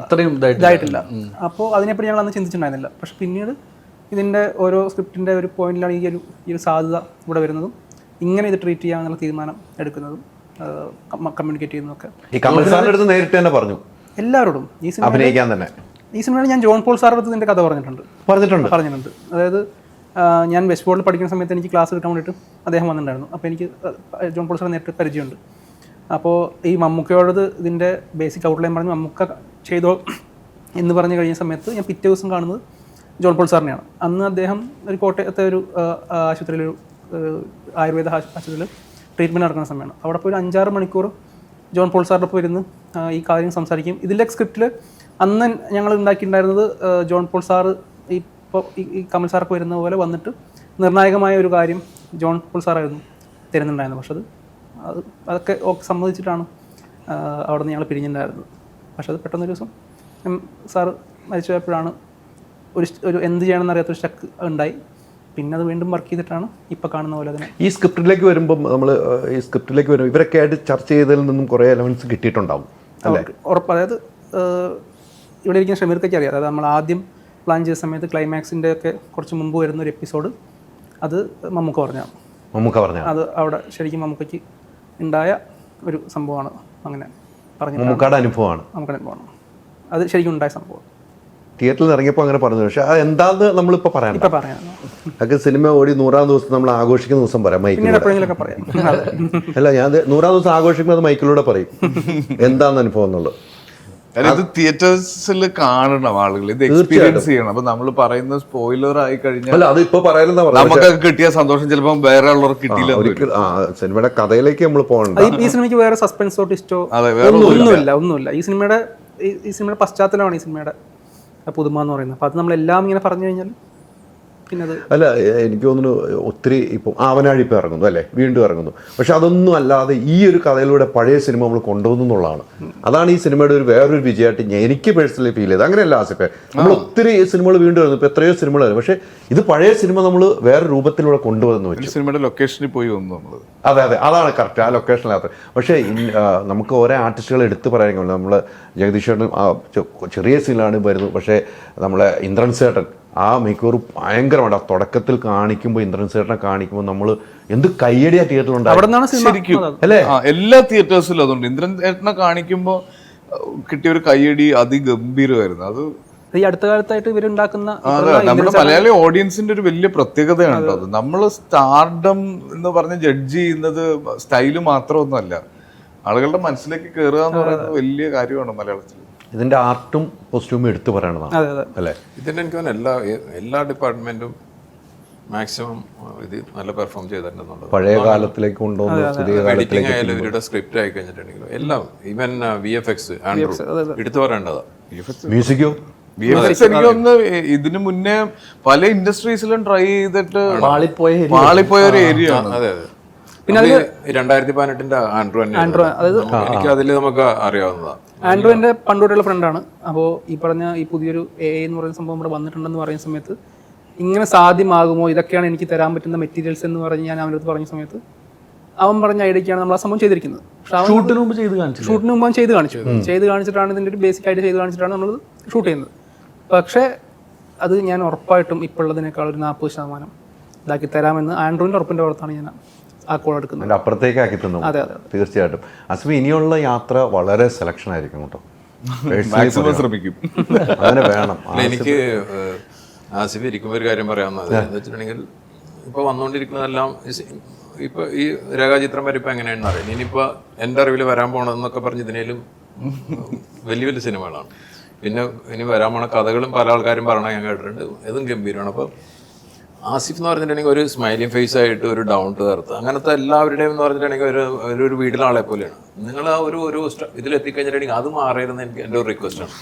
അത്രയും ഇതായിട്ടില്ല. അപ്പോൾ അതിനെപ്പറ്റി ഞങ്ങൾ അന്ന് ചിന്തിച്ചിട്ടുണ്ടായിരുന്നില്ല. പക്ഷെ പിന്നീട് ഇതിൻ്റെ ഓരോ സ്ക്രിപ്റ്റിൻ്റെ ഒരു പോയിന്റിലാണ് ഈ ഒരു സാധ്യത ഇവിടെ വരുന്നതും ഇങ്ങനെ ഇത് ട്രീറ്റ് ചെയ്യാമെന്നുള്ള തീരുമാനം എടുക്കുന്നതും കമ്മ്യൂണിക്കേറ്റ് ചെയ്യുന്നതൊക്കെ. ഈ കമൽ സാറിന്റെ അടുത്ത് നേരിട്ട് തന്നെ പറഞ്ഞു എല്ലാവരോടും. അഭിനയിക്കാൻ തന്നെ ഈ സിനിമയിൽ ഞാൻ ജോൺ പോൾ സാറിൻ്റെ അടുത്ത് ഇതിൻ്റെ കഥ പറഞ്ഞിട്ടുണ്ട്. അതായത് ഞാൻ വെസ്റ്റ് ബോർഡിൽ പഠിക്കുന്ന സമയത്ത് എനിക്ക് ക്ലാസ് എടുക്കാൻ വേണ്ടിയിട്ട് അദ്ദേഹം വന്നിട്ടുണ്ടായിരുന്നു. അപ്പോൾ എനിക്ക് ജോൺ പോൾ സാർ നേരിട്ട് പരിചയമുണ്ട്. അപ്പോൾ ഈ മമ്മൂക്കയോടത് ഇതിൻ്റെ ബേസിക് ഔട്ട്ലൈൻ പറഞ്ഞ് മമ്മൂക്ക ചെയ്തോ എന്ന് പറഞ്ഞു കഴിഞ്ഞ സമയത്ത് ഞാൻ പിറ്റേ ദിവസം കാണുന്നത് ജോൺ പോൾ സാറിനെയാണ്. അന്ന് അദ്ദേഹം ഒരു കോട്ടയത്തെ ഒരു ആശുപത്രിയിൽ, ആയുർവേദ ആശുപത്രിയിൽ ട്രീറ്റ്മെൻറ്റ് നടക്കുന്ന സമയമാണ്. അവിടെ പോയി ഒരു 5-6 മണിക്കൂർ ജോൺ പോൾ സാറിൻ്റെ ഒപ്പം ഇരുന്ന് ഈ കാര്യം സംസാരിക്കും. ഇതിലെ സ്ക്രിപ്റ്റിൽ അന്ന് ഞങ്ങൾ ഉണ്ടാക്കിയിട്ടുണ്ടായിരുന്നത് ജോൺ പോൾ സാറ് ഇപ്പോൾ ഈ കമൽ സാർക്ക് വരുന്ന പോലെ വന്നിട്ട് നിർണായകമായ ഒരു കാര്യം ജോൺ പോൾ സാറായിരുന്നു തരുന്നുണ്ടായിരുന്നത്. പക്ഷെ അതൊക്കെ സമ്മതിച്ചിട്ടാണ് അവിടെ നിന്ന് ഞങ്ങൾ പിരിഞ്ഞിട്ടുണ്ടായിരുന്നത്. പക്ഷെ അത് പെട്ടെന്നൊരു ദിവസം സാറ് മരിച്ചു പോയപ്പോഴാണ് ഒരു എന്ത് ചെയ്യണമെന്ന് അറിയാത്തൊരു സ്റ്റക്ക് ഉണ്ടായി. പിന്നെ അത് വീണ്ടും വർക്ക് ചെയ്തിട്ടാണ് ഇപ്പോൾ കാണുന്ന പോലെ തന്നെ. ഈ സ്ക്രിപ്റ്റിലേക്ക് വരുമ്പം ഇവരൊക്കെ ആയിട്ട് ചർച്ച ചെയ്തതിൽ നിന്നും കുറേ എലമെന്റ്സ് കിട്ടിയിട്ടുണ്ടാവും, അല്ലേ? ഉറപ്പ്. അതായത് ഇവിടെ ഇരിക്കുന്ന ഷമീർക്കൊക്കെ അറിയാം. അതായത് നമ്മൾ ആദ്യം പ്ലാൻ ചെയ്ത സമയത്ത് ക്ലൈമാക്സിൻ്റെ ഒക്കെ കുറച്ച് മുമ്പ് വരുന്ന ഒരു എപ്പിസോഡ് അത് മമ്മൂക്ക പറഞ്ഞാണ്. അത് അവിടെ ശരിക്കും മമ്മൂക്കയ്ക്ക് ഉണ്ടായ ഒരു സംഭവമാണ്. അങ്ങനെ പറഞ്ഞു മമ്മൂക്കയുടെ അനുഭവമാണ്. അത് ശരിക്കും ഉണ്ടായ സംഭവം. തിയേറ്ററിൽ ഇറങ്ങിയപ്പോൾ അങ്ങനെ പറഞ്ഞു. പക്ഷെ അത് എന്താന്ന് നമ്മളിപ്പോൾ പറയാം. അതൊക്കെ സിനിമ ഓടി 100-ാം ദിവസം നമ്മൾ ആഘോഷിക്കുന്ന ദിവസം പറയാം, മൈക്കിലൂടെ പറയാം. അല്ല, ഞാൻ 100-ാം ദിവസം ആഘോഷിക്കുമ്പോൾ അത് മൈക്കിലൂടെ പറയും എന്താന്ന് അനുഭവം എന്നുള്ളത്. ഇത് തിയേറ്റേഴ്സിൽ കാണണം ആളുകൾ, ഇത് എക്സ്പീരിയൻസ് ചെയ്യണം. അപ്പൊ നമ്മൾ പറയുന്ന സ്പോയിലർ ആയി കഴിഞ്ഞാൽ നമുക്കൊക്കെ കിട്ടിയ സന്തോഷം ചിലപ്പോൾ വേറെ ഉള്ളവർക്ക് കിട്ടിയില്ല. സിനിമയുടെ കഥയിലേക്ക് നമ്മൾ പോകണ്ട. ഈ സിനിമയ്ക്ക് വേറെ സസ്പെൻസോ ട്വിസ്റ്റോ ഒന്നുമില്ല. ഈ സിനിമയുടെ പശ്ചാത്തലമാണ് ഈ സിനിമയുടെ പുതുമ എന്ന് പറയുന്നത്. അപ്പോൾ അത് നമ്മളെല്ലാം ഇങ്ങനെ പറഞ്ഞു കഴിഞ്ഞാൽ പിന്നെ അത് അല്ല, എനിക്ക് തോന്നുന്നു ഒത്തിരി ഇപ്പം ആവനാഴി ഇപ്പോൾ ഇറങ്ങുന്നു, അല്ലേ? വീണ്ടും ഇറങ്ങുന്നു. പക്ഷെ അതൊന്നും അല്ലാതെ ഈ ഒരു കഥയിലൂടെ പഴയ സിനിമ നമ്മൾ കൊണ്ടുപോകുന്നു എന്നുള്ളതാണ്. അതാണ് ഈ സിനിമയുടെ വേറൊരു വിജയമായിട്ട് എനിക്ക് പേഴ്സണലി ഫീൽ ചെയ്തത്. അങ്ങനെയല്ല ആസിഫെ, നമ്മൾ ഒത്തിരി സിനിമകൾ വീണ്ടും വരുന്നു. ഇപ്പോൾ എത്രയോ സിനിമകൾ വരും. പക്ഷേ ഇത് പഴയ സിനിമ നമ്മൾ വേറെ രൂപത്തിലൂടെ കൊണ്ടുവന്നു വെച്ചു. സിനിമയുടെ ലൊക്കേഷനിൽ പോയി വന്നു നമ്മൾ. അതെ, അതാണ് കറക്റ്റ്, ആ ലൊക്കേഷനിനകത്ത്. പക്ഷേ നമുക്ക് ഓരോ ആർട്ടിസ്റ്റുകളെ എടുത്ത് പറയാൻ നമ്മൾ ജഗദീഷ് ചേട്ടൻ ചെറിയ സീനിലാണ് വരുന്നത്. പക്ഷേ നമ്മളെ ഇന്ദ്രൻ ചേട്ടൻ ആ മിക്കവാറ് ഭയങ്കരമാണ്. ആ തുടക്കത്തിൽ കാണിക്കുമ്പോൾ ഇന്ദ്രൻ ചേട്ടനെ കാണിക്കുമ്പോൾ നമ്മൾ എന്ത് കയ്യടിയാ തിയേറ്ററിലുണ്ടാവും ശരിക്കും, അല്ലേ? എല്ലാ തിയേറ്റേഴ്സിലും അതുകൊണ്ട് ഇന്ദ്രൻ ചേട്ടനെ കാണിക്കുമ്പോൾ കിട്ടിയ ഒരു കയ്യടി അതിഗംഭീരമായിരുന്നു. അത് ഈ അടുത്ത കാലത്തായിട്ട് ഇവരുണ്ടാക്കുന്ന നമ്മുടെ മലയാളി ഓഡിയൻസിന്റെ ഒരു വലിയ പ്രത്യേകതയാണ് അത്. നമ്മൾ സ്റ്റാർഡം എന്ന് പറഞ്ഞ് ജഡ്ജ് ചെയ്യുന്നത് സ്റ്റൈല് മാത്രമൊന്നുമല്ല, ആളുകളുടെ മനസ്സിലേക്ക് കയറുക എന്ന് പറയുന്നത് വലിയ കാര്യമാണ് മലയാളത്തിൽ. ഇതിന്റെ ആർട്ടും കോസ്റ്റ്യൂമും എടുത്തു പറയണതാണ്, അല്ലേ? ഇതിന്റെ എനിക്ക് എല്ലാ ഡിപ്പാർട്ട്മെന്റും മാക്സിമം ഇത് നല്ല പെർഫോം ചെയ്തിട്ടുണ്ടെന്നുള്ളത്. പഴയ കാലത്തിലേക്ക് കൊണ്ടുവന്ന് എഡിറ്റിംഗ് ആയാലും ഇവരുടെ സ്ക്രിപ്റ്റ് ആയി കഴിഞ്ഞിട്ടുണ്ടെങ്കിലും എല്ലാം, ഈവൻ VFX ആൻഡ്രൂ എടുത്തു പറയേണ്ടതാ. മ്യൂസിക്കോ എനിക്കൊന്ന് ഇതിനു മുന്നേ പല ഇൻഡസ്ട്രീസിലും ട്രൈ ചെയ്തിട്ട് പാളിപ്പോയ ഒരു ഏരിയ ആണ്. അതെ. പിന്നെ അതിൽ 2018 ആൻഡ്രൂ തന്നെ എനിക്ക് അതിൽ നമുക്ക് അറിയാവുന്നതാണ്. ആൻഡ്രൂ എൻ്റെ പണ്ടോട്ടുള്ള ഫ്രണ്ടാണ്. അപ്പോൾ ഈ പറഞ്ഞ ഈ പുതിയൊരു AI എന്ന് പറയുന്ന സംഭവം ഇവിടെ വന്നിട്ടുണ്ടെന്ന് പറയുന്ന സമയത്ത് ഇങ്ങനെ സാധ്യമാകുമോ, ഇതൊക്കെയാണ് എനിക്ക് തരാൻ പറ്റുന്ന മെറ്റീരിയൽസ് എന്ന് പറഞ്ഞ് ഞാൻ അവനടുത്ത് പറഞ്ഞ സമയത്ത് അവൻ പറഞ്ഞ ഐഡിയക്കാണ് നമ്മൾ ആ സംഭവം ചെയ്തിരിക്കുന്നത്. പക്ഷെ ഷൂട്ടിന് മുമ്പ് ചെയ്ത് കാണിച്ചു, ഷൂട്ടിന് മുമ്പ് അവൻ ചെയ്ത് കാണിച്ചിട്ടാണ് ഇതിൻ്റെ ഒരു ബേസിക് ആയിട്ട് ചെയ്ത് കാണിച്ചിട്ടാണ് നമ്മൾ ഷൂട്ട് ചെയ്യുന്നത്. പക്ഷേ അത് ഞാൻ ഉറപ്പായിട്ടും ഇപ്പോഴുള്ളതിനേക്കാൾ ഒരു 40% ഇതാക്കി തരാമെന്ന് ആൻഡ്രൂവിൻ്റെ ഉറപ്പിൻ്റെ പുറത്താണ് ഞാൻ ആ കോൾ എടുക്കുന്നത്. അതിൻ്റെ അപ്പുറത്തേക്ക് ആക്കി തന്നു. അതെ അതെ തീർച്ചയായിട്ടും. ആസിഫ്, ഇനിയുള്ള യാത്ര വളരെ സെലക്ഷൻ ആയിരിക്കും കേട്ടോ. മാക്സിമം ശ്രമിക്കും. അങ്ങനെ വേണം. എനിക്ക് ആസിഫ് ഇരിക്കുമ്പോൾ ഒരു കാര്യം പറയാവുന്നത് എന്ന് വെച്ചിട്ടുണ്ടെങ്കിൽ ഇപ്പോൾ വന്നുകൊണ്ടിരിക്കുന്നതെല്ലാം ഇപ്പോൾ ഈ രേഖാചിത്രം വരെ ഇപ്പോൾ എങ്ങനെയാണെന്ന് അറിയാം. ഇനിയിപ്പോൾ എൻ്റെ അറിവിൽ വരാൻ പോകണമെന്നൊക്കെ പറഞ്ഞ് ഇതിനേലും വലിയ വലിയ സിനിമകളാണ്. പിന്നെ ഇനി വരാൻ പോണ കഥകളും പല ആൾക്കാരും പറയണ ഞാൻ കേട്ടിട്ടുണ്ട്. ഇതും ഗംഭീരമാണ്. അപ്പോൾ ആസിഫ് എന്ന് പറഞ്ഞിട്ടുണ്ടെങ്കിൽ ഒരു സ്മൈലിംഗ് ഫേസ് ആയിട്ട് ഒരു ഡൗൺ ടു എർത്ത് അങ്ങനത്തെ എല്ലാവരുടെയും എന്ന് പറഞ്ഞിട്ടുണ്ടെങ്കിൽ ഒരു വീട്ടിലെ ആളെ പോലെയാണ്. നിങ്ങൾ ആ ഒരു ഇതിലെത്തിക്കഴിഞ്ഞിട്ടുണ്ടെങ്കിൽ അത് മാറിയിരുന്ന എനിക്ക് എൻ്റെ ഒരു റിക്വസ്റ്റാണ്.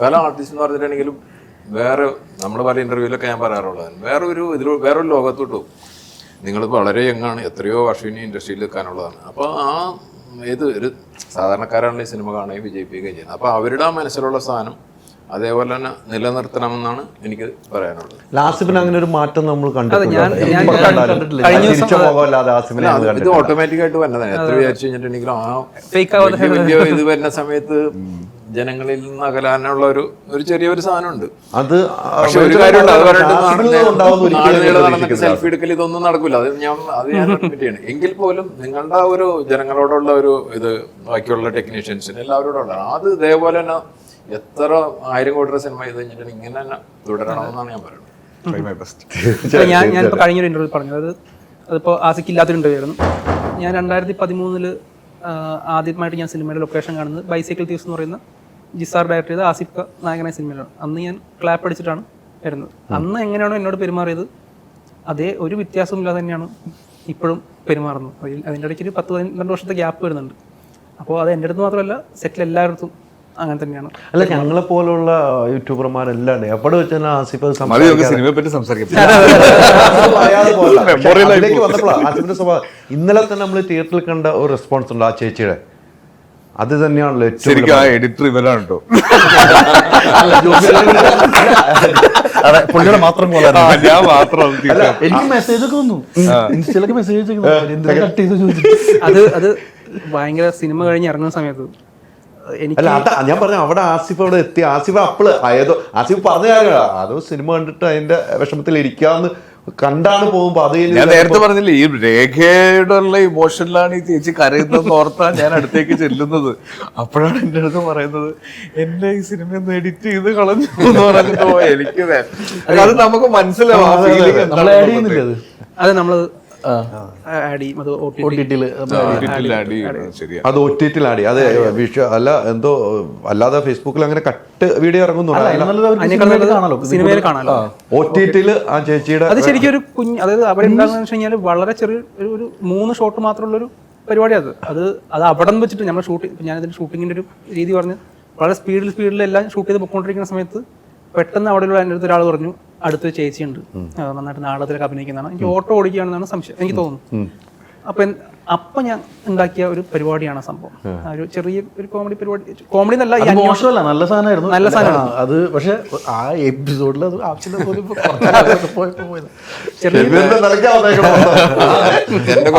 പല ആർട്ടിസ്റ്റ് എന്ന് പറഞ്ഞിട്ടുണ്ടെങ്കിലും വേറെ നമ്മൾ പല ഇൻ്റർവ്യൂവിലൊക്കെ ഞാൻ പറയാറുള്ളത് വേറൊരു ലോകത്തോട്ടും നിങ്ങൾ വളരെ യങ്ങാണ്, എത്രയോ വർഷം ഇനി ഇൻഡസ്ട്രിയിൽ നിൽക്കാനുള്ളതാണ്. അപ്പോൾ ഒരു സാധാരണക്കാരാണല്ലോ ഈ സിനിമ കാണുകയും വിജയിപ്പിക്കുകയും ചെയ്യുന്നത്. അപ്പോൾ അവരുടെ ആ മനസ്സിലുള്ള സാധനം അതേപോലെ തന്നെ നിലനിർത്തണമെന്നാണ് എനിക്ക് പറയാനുള്ളത്. ആസിഫിന് അങ്ങനെ ഒരു മാറ്റം നമ്മൾ കണ്ടിട്ടില്ല. ഇത് ഓട്ടോമാറ്റിക് ആയിട്ട് വന്നതാണ്. എത്ര വിചാരിച്ചു കഴിഞ്ഞിട്ടുണ്ടെങ്കിലും ഇത് വരുന്ന സമയത്ത് ജനങ്ങളിൽ നിന്ന് അകലാനുള്ള ഒരു ചെറിയൊരു സാധനമുണ്ട്. അത് പക്ഷെ ഒരു കാര്യമുണ്ട്, അത് പറഞ്ഞിട്ട് സെൽഫി എടുക്കൽ ഇതൊന്നും നടക്കില്ല. അത് ഞാൻ അഡ്മിറ്റ് ചെയ്യണം. എങ്കിൽ പോലും നിങ്ങളുടെ ആ ഒരു ജനങ്ങളോടുള്ള ഒരു ഇത് ബാക്കിയുള്ള ടെക്നീഷ്യൻസിന് എല്ലാവരോടും ഉള്ള അത് ഇതേപോലെ തന്നെ എത്ര 1000 കോടി സിനിമ ചെയ്ത് കഴിഞ്ഞിട്ട് ഇങ്ങനെ തന്നെ തുടരണമെന്നാണ് ഞാൻ പറയുന്നത്. ഞാനിപ്പോൾ കഴിഞ്ഞൊരു ഇന്റർവ്യൂ പറഞ്ഞത് അതിപ്പോൾ ആസിക്ക് ഇല്ലാത്തൊരു ഇന്റർവ്യൂ ആയിരുന്നു. ഞാൻ 2013 ആദ്യമായിട്ട് ഞാൻ സിനിമയുടെ ലൊക്കേഷൻ കാണുന്നത് ബൈസൈക്കിൾ തീവ്സ് എന്ന് പറയുന്ന ജിസാർ ഡയറക്ടർ ചെയ്ത ആസിഫ് നായകനായ സിനിമയിലാണ്. അന്ന് ഞാൻ ക്ലാപ്പ് അടിച്ചിട്ടാണ് വരുന്നത്. അന്ന് എങ്ങനെയാണോ എന്നോട് പെരുമാറിയത് അതേ ഒരു വ്യത്യാസമില്ലാതെ തന്നെയാണ് ഇപ്പോഴും പെരുമാറുന്നത്. അതിൻ്റെ ഇടയ്ക്ക് ഒരു 10-12 വർഷത്തെ ഗ്യാപ്പ് വരുന്നുണ്ട്. അപ്പോൾ അത് എൻ്റെ അടുത്ത് മാത്രമല്ല സെറ്റിൽ എല്ലായിടത്തും അങ്ങനെ തന്നെയാണ്. അല്ല, ഞങ്ങളെ പോലുള്ള യൂട്യൂബർമാരെല്ലാം എവിടെ വെച്ചാൽ ആസിഫ് സിനിമയെ പറ്റി സംസാരിക്കാം. ആസിഫിന്റെ സ്വഭാവം ഇന്നലെ തന്നെ നമ്മൾ തിയേറ്ററിൽ കണ്ട ഒരു റെസ്പോൺസ് ഉണ്ട് ആ ചേച്ചിയുടെ. അത് തന്നെയാണല്ലോ ശരിക്കും ആ എഡിറ്റർ ഇവരാണ് കേട്ടോ. പുള്ളിയുടെ മാത്രം ഞാൻ മാത്രം എനിക്ക് മെസ്സേജ് ഒക്കെ വന്നു, ഇൻസ്റ്റയിലൊക്കെ മെസ്സേജ് അത് ഭയങ്കര സിനിമ കഴിഞ്ഞ് ഇറങ്ങുന്ന സമയത്ത് അല്ല ഞാൻ പറഞ്ഞു അവിടെ ആസിഫ് അവിടെ എത്തി. ആസിഫ് ആസിഫ് പറഞ്ഞ കാര്യമാണ്. അതോ സിനിമ കണ്ടിട്ട് അതിന്റെ വിഷമത്തിൽ ഇരിക്കാന്ന് കണ്ടാണ് പോകുമ്പോ അത് ഞാൻ നേരത്തെ പറഞ്ഞില്ലേ ഈ രേഖയുടെ ഉള്ള ഇമോഷനിലാണ് ഈ ചേച്ചി കരയുന്നതെന്ന് ഓർത്താണ് ഞാൻ അടുത്തേക്ക് ചെല്ലുന്നത്. അപ്പോഴാണ് എൻ്റെ അടുത്ത് പറയുന്നത് എന്നെ ഈ സിനിമ ഒന്ന് എഡിറ്റ് ചെയ്ത് കളഞ്ഞു എന്ന് പറഞ്ഞിട്ട് എനിക്ക് അത് നമുക്ക് മനസ്സിലാവും. അത് നമ്മൾ ആഡ് ചെയ്യും. അത് OTT-ൽ ആഡ് ചെയ്യും. അത് അല്ല എന്തോ അല്ലാതെ ഫേസ്ബുക്കിൽ അങ്ങനെ കട്ട് വീഡിയോ ഇറങ്ങുന്നുണ്ട്. സിനിമയിൽ കാണാലോ. OTT-ൽ ആ ചേച്ചിയുടെ അത് ശരിക്കും ഒരു അതായത് അവിടെ എന്താണെന്ന് വെച്ച് കഴിഞ്ഞാൽ വളരെ ചെറിയ ഒരു 3 ഷോട്ട് മാത്രമുള്ളൊരു പരിപാടിയാണ് അത്. അവിടെ നിന്ന് വെച്ചിട്ട് നമ്മൾ ഞാനിതിന്റെ ഷൂട്ടിങ്ങിന്റെ ഒരു രീതി പറഞ്ഞ് വളരെ സ്പീഡിൽ എല്ലാം ഷൂട്ട് ചെയ്ത് പൊയ്ക്കൊണ്ടിരിക്കുന്ന സമയത്ത് പെട്ടെന്ന് അവിടെയുള്ള എൻ്റെ അടുത്ത് ഒരാൾ പറഞ്ഞു അടുത്തൊരു ചേച്ചിയുണ്ട് നന്നായിട്ട് നാടകത്തിലൊക്കെ അഭിനയിക്കുന്നതാണ്, എനിക്ക് ഓട്ടോ ഓടിക്കുകയാണെന്നാണ് സംശയം, എനിക്ക് തോന്നുന്നു. അപ്പം ഞാൻ ഉണ്ടാക്കിയ ഒരു പരിപാടിയാണ് സംഭവം. ഒരു ചെറിയ ഒരു കോമഡി പരിപാടി. കോമഡി എന്നല്ല, മോശമല്ല, നല്ല സാധനമായിരുന്നു, നല്ല സാധനമാണ് അത്. പക്ഷെ ആ എപ്പിസോഡിൽ അത് ആവശ്യമില്ല പോലും. എന്റെ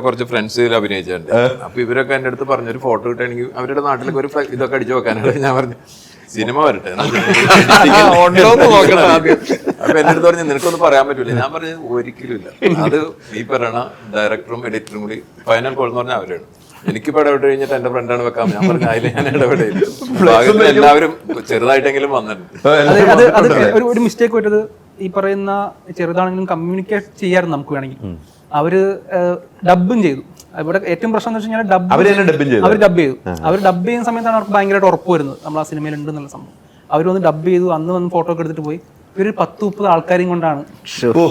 കുറച്ച് ഫ്രണ്ട്സ് ഇതിൽ അഭിനയിച്ചിട്ടുണ്ട്. അപ്പൊ ഇവരൊക്കെ എന്റെ അടുത്ത് പറഞ്ഞൊരു ഫോട്ടോ കിട്ടുകയാണെങ്കിൽ അവരുടെ നാട്ടിലേക്ക് ഒരു ഇതൊക്കെ അടിച്ചു വെക്കാനാണ്. ഞാൻ പറഞ്ഞു സിനിമ വരട്ടെ നോക്കണം ആദ്യം. അപ്പൊ എന്റെ അടുത്ത് പറഞ്ഞു നിനക്കൊന്നും പറയാൻ പറ്റൂല. ഞാൻ പറഞ്ഞു ഒരിക്കലും ഇല്ല. അത് ഈ പറയണ ഡയറക്ടറും എഡിറ്ററും കൂടി ഫൈനൽ കോൾ എന്ന് പറഞ്ഞാൽ അവരാണ്. എനിക്കിപ്പോ ഇടപെട്ട് കഴിഞ്ഞിട്ട് എന്റെ ഫ്രണ്ടാണ് വെക്കാൻ. ഞാൻ പറഞ്ഞു അതിൽ ഞാൻ ഇടപെടില്ല. എല്ലാവരും ചെറുതായിട്ടെങ്കിലും വന്നിട്ടുണ്ട്. ഒരു മിസ്റ്റേക്ക് പറ്റത് ഈ പറയുന്ന ചെറുതാണെങ്കിലും കമ്മ്യൂണിക്കേറ്റ് ചെയ്യാറുണ്ട് നമുക്ക് വേണമെങ്കിൽ. അവര് ഡബും ചെയ്തു. ഇവിടെ ഏറ്റവും പ്രശ്നം എന്ന് വെച്ച് കഴിഞ്ഞാൽ അവർ ഡബ് ചെയ്തു. അവർ ഡബ് ചെയ്യുന്ന സമയത്താണ് അവർക്ക് ഭയങ്കരമായിട്ട് ഉറപ്പ് വരുന്നത് നമ്മൾ ആ സിനിമയിൽ ഉണ്ട് എന്നുള്ള സംഭവം. അവർ വന്ന് ഡബ് ചെയ്തു. അന്ന് വന്ന് ഫോട്ടോ ഒക്കെ എടുത്തിട്ട് പോയി. ഇവര് 10-30 ആൾക്കാരെയും കൊണ്ടാണ്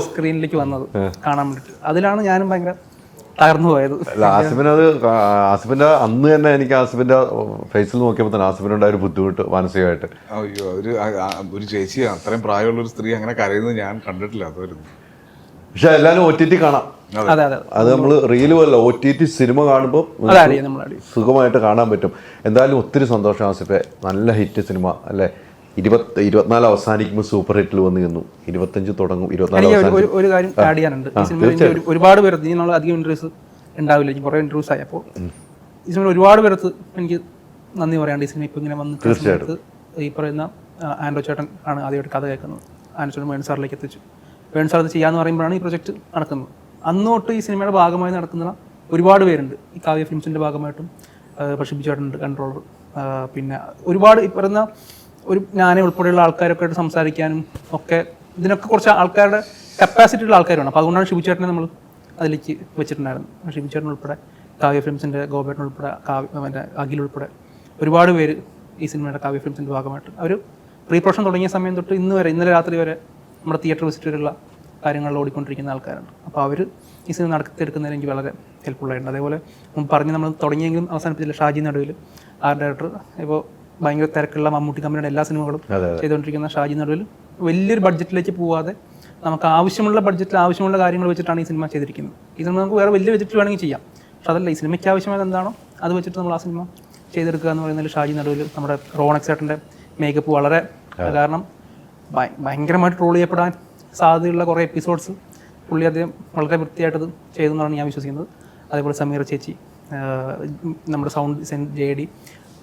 സ്ക്രീനിലേക്ക് വന്നത് കാണാൻ വേണ്ടിട്ട്. അതിലാണ് ഞാനും ഭയങ്കര തകർന്നു പോയത്. ആസിഫിന്റെ അന്ന് തന്നെ എനിക്ക് ആസിഫിന്റെ ഫേസിൽ നോക്കിയപ്പോൾ തന്നെ ആസിഫിനുണ്ടായ ഒരു ബുദ്ധിമുട്ട് മാനസികമായിട്ട്. അയ്യോ, ഒരു ചേച്ചി അത്രയും പ്രായമുള്ള ഒരു സ്ത്രീ അങ്ങനെ കരയുന്നത് ഞാൻ കണ്ടിട്ടില്ല. അതായിരുന്നു. പക്ഷെ എല്ലാവരും OTT കാണാം. അതെ അതെ അത് നമ്മൾ റീലും അല്ല OTT സിനിമ കാണുമ്പോൾ അത് ആഡ് ചെയ്യാം, നമ്മൾ ആഡ് ചെയ്യും. സുഖമായിട്ട് കാണാൻ പറ്റും. എന്തായാലും ഒത്തിരി സന്തോഷം ആസിഫെ, നല്ല ഹിറ്റ് സിനിമ അല്ലേ. 24 അവസാനിക്കുമ്പോൾ സൂപ്പർ ഹിറ്റിൽ വന്ന് നിന്നു, 25 തുടങ്ങും, 24 എനിക്ക് അവസാനിക്കും. ഒരു കാര്യം ആഡ് ചെയ്യാനുണ്ട്. ഈ സിനിമയിൽ ഒരുപാട് പേർക്ക് ഇതിനുള്ള അധികം ഇൻട്രവ്യൂസ് ഉണ്ടാവില്ല, എനിക്ക് കുറേ ഇൻട്രവ്യൂസ് ആയി. അപ്പോൾ ഈ സിനിമയിൽ ഒരുപാട് പേർക്ക് എനിക്ക് നന്ദി പറയാണ്ട്. ഈ സിനിമ ഇപ്പോൾ ഇങ്ങനെ വന്ന് സമയത്ത് ഈ പറയുന്ന ആൻഡ്രോ ചേട്ടൻ ആണ് ആദ്യമായിട്ട് കഥ കേൾക്കുന്നത്. ആൻഡ്രോ ചേട്ടൻ വേൺ സാറിലേക്ക് എത്തിച്ചു. വേൺ സാർ ഇത് ചെയ്യാമെന്ന് പറയുമ്പോഴാണ് ഈ പ്രൊജക്റ്റ് നടക്കുന്നത്. അന്ന് തൊട്ട് ഈ സിനിമയുടെ ഭാഗമായി നടക്കുന്ന ഒരുപാട് പേരുണ്ട്. ഈ കാവ്യ ഫിലിംസിൻ്റെ ഭാഗമായിട്ടും ഷിബു ചേട്ടനുണ്ട്, കൺട്രോളർ. പിന്നെ ഒരുപാട് ഈ പറയുന്ന ഒരു ഞാനെ ഉൾപ്പെടെയുള്ള ആൾക്കാരൊക്കെ ആയിട്ട് സംസാരിക്കാനും ഒക്കെ ഇതിനൊക്കെ കുറച്ച് ആൾക്കാരുടെ കപ്പാസിറ്റി ഉള്ള ആൾക്കാരാണ്. അപ്പോൾ അതുകൊണ്ടാണ് ഷിബു ചേട്ടനെ നമ്മൾ അതിലേക്ക് വെച്ചിട്ടുണ്ടായിരുന്നത്. ഷിബു ചേട്ടൻ ഉൾപ്പെടെ കാവ്യ ഫിലിംസിൻ്റെ ഗോപേട്ടൻ ഉൾപ്പെടെ മറ്റേ അഖിൽ ഉൾപ്പെടെ ഒരുപാട് പേര് ഈ സിനിമയുടെ കാവ്യ ഫിലിംസിൻ്റെ ഭാഗമായിട്ട് അവർ പ്രീ പ്രൊഡക്ഷൻ തുടങ്ങിയ സമയം തൊട്ട് ഇന്നലെ രാത്രി വരെ നമ്മുടെ തിയേറ്റർ വിസിറ്റ് വരെയുള്ള കാര്യങ്ങളിൽ ഓടിക്കൊണ്ടിരിക്കുന്ന ആൾക്കാരുണ്ട്. അപ്പോൾ അവർ ഈ സിനിമ നടത്തിയെടുക്കുന്നതിന് എനിക്ക് വളരെ ഹെൽപ്ഫുള്ളായിട്ടുണ്ട്. അതേപോലെ പറഞ്ഞ് നമ്മൾ തുടങ്ങിയെങ്കിലും അവസാനിപ്പിച്ചില്ല ഷാജി നടുവിൽ ആർട്ട് ഡയറക്ടർ. ഇപ്പോൾ ഭയങ്കര തിരക്കുള്ള മമ്മൂട്ടി കമ്പനിയുടെ എല്ലാ സിനിമകളും ചെയ്തുകൊണ്ടിരിക്കുന്ന ഷാജി നടുവിൽ വലിയൊരു ബഡ്ജറ്റിലേക്ക് പോവാതെ നമുക്ക് ആവശ്യമുള്ള ബഡ്ജറ്റിൽ ആവശ്യമുള്ള കാര്യങ്ങൾ വെച്ചിട്ടാണ് ഈ സിനിമ ചെയ്തിരിക്കുന്നത്. ഈ സിനിമ നമുക്ക് വേറെ വലിയ ബഡ്ജറ്റ് വേണമെങ്കിൽ ചെയ്യാം, പക്ഷെ അതല്ല, ഈ സിനിമയ്ക്ക് ആവശ്യമായത് എന്താണോ അത് വെച്ചിട്ട് നമ്മൾ ആ സിനിമ ചെയ്തെടുക്കുക എന്ന് പറയുന്നതിൽ ഷാജി നടുവിൽ നമ്മുടെ റോണക്സ് ചേട്ടൻ്റെ മേക്കപ്പ് വളരെ, കാരണം ഭയങ്കരമായിട്ട് ട്രോൾ ചെയ്യപ്പെടാൻ സാധ്യതയുള്ള കുറേ എപ്പിസോഡ്സ് പുള്ളി അദ്ദേഹം വളരെ വൃത്തിയായിട്ടത് ചെയ്തെന്നാണ് ഞാൻ വിശ്വസിക്കുന്നത്. അതേപോലെ സമീർ ചേച്ചി, നമ്മുടെ സൗണ്ട് ഡിസൈൻ JD,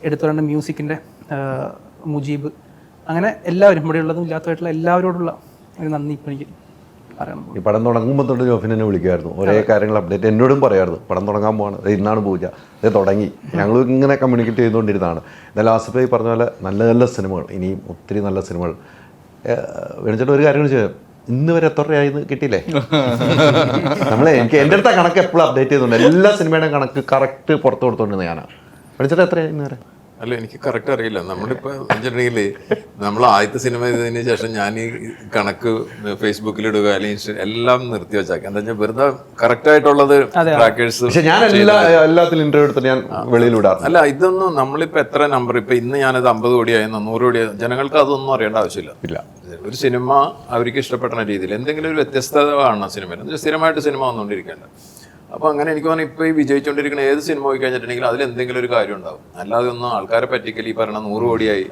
എടുത്തുകൊണ്ട് മ്യൂസിക്കിൻ്റെ മുജീബ്, അങ്ങനെ എല്ലാവരും ഇവിടെയുള്ളതും ഇല്ലാത്തതായിട്ടുള്ള എല്ലാവരോടുള്ള ഒരു നന്ദി ഇപ്പോൾ എനിക്ക് പറയണം. ഈ പടം തുടങ്ങുമ്പോൾ തൊട്ട് ജോഫിൻ എന്നെ വിളിക്കുമായിരുന്നു, ഒരേ കാര്യങ്ങൾ അപ്ഡേറ്റ് എന്നോടും പറയായിരുന്നു. പടം തുടങ്ങാൻ പോവാണ്, ഇന്നാണ് പൂജ, ഇത് തുടങ്ങി, ഞങ്ങൾ ഇങ്ങനെ കമ്മ്യൂണിക്കേറ്റ് ചെയ്തുകൊണ്ടിരുന്നതാണ്. എന്നാലും ആസിഫ് പറഞ്ഞ പോലെ നല്ല നല്ല സിനിമകൾ, ഇനിയും ഒത്തിരി നല്ല സിനിമകൾ. വേണിച്ചിട്ട് ഒരു കാര്യം ചെയ്യാം, ഇന്ന് വരെ എത്ര രൂപയായിരുന്നു കിട്ടിയില്ലേ? എനിക്ക് എൻ്റെ അടുത്ത കണക്ക് എപ്പോഴും അപ്ഡേറ്റ് ചെയ്തുകൊണ്ട് എല്ലാ സിനിമയുടെയും കണക്ക് കറക്റ്റ് പുറത്ത് കൊടുത്തോണ്ടിരുന്നത് ഞാനാണ്. വേണിച്ചിട്ട് എത്രയായി ഇന്ന് വരെ? അല്ല, എനിക്ക് കറക്റ്റ് അറിയില്ല. നമ്മളിപ്പോൾ വെച്ചിട്ടുണ്ടെങ്കിൽ നമ്മൾ ആദ്യത്തെ സിനിമ ചെയ്തതിന് ശേഷം ഞാൻ ഈ കണക്ക് ഫേസ്ബുക്കിലിടുക അല്ലെങ്കിൽ എല്ലാം നിർത്തി വെച്ചാക്കി. എന്താ വെച്ചാൽ വെറുതെ കറക്റ്റ് ആയിട്ടുള്ളത് ട്രാക്കേഴ്സ്. പക്ഷെ ഞാൻ എല്ലാത്തിലും ഇന്റർവ്യൂ എടുത്തിട്ട് ഞാൻ വെളിയിൽ വിടാറ്. അല്ല, ഇതൊന്നും നമ്മളിപ്പോൾ എത്ര നമ്പർ, ഇപ്പം ഇന്ന് ഞാനത് 50 കോടിയായി 100 കോടിയായി, ജനങ്ങൾക്ക് അതൊന്നും അറിയേണ്ട ആവശ്യമില്ല. ഒരു സിനിമ അവർക്ക് ഇഷ്ടപ്പെടുന്ന രീതിയിൽ എന്തെങ്കിലും ഒരു വ്യത്യസ്തത കാണണം സിനിമയിൽ. സ്ഥിരമായിട്ട് സിനിമ വന്നുകൊണ്ടിരിക്കേണ്ട. അപ്പോൾ അങ്ങനെ എനിക്ക് തോന്നുന്നു ഇപ്പോൾ ഈ വിജയിച്ചുകൊണ്ടിരിക്കുന്ന ഏത് സിനിമ പോയി കഴിഞ്ഞിട്ടുണ്ടെങ്കിൽ അതിൽ എന്തെങ്കിലും ഒരു കാര്യം ഉണ്ടാവും. അല്ലാതെ ഒന്നും ആൾക്കാരെ പറ്റിക്കൽ ഈ പറഞ്ഞ 100 കോടിയായി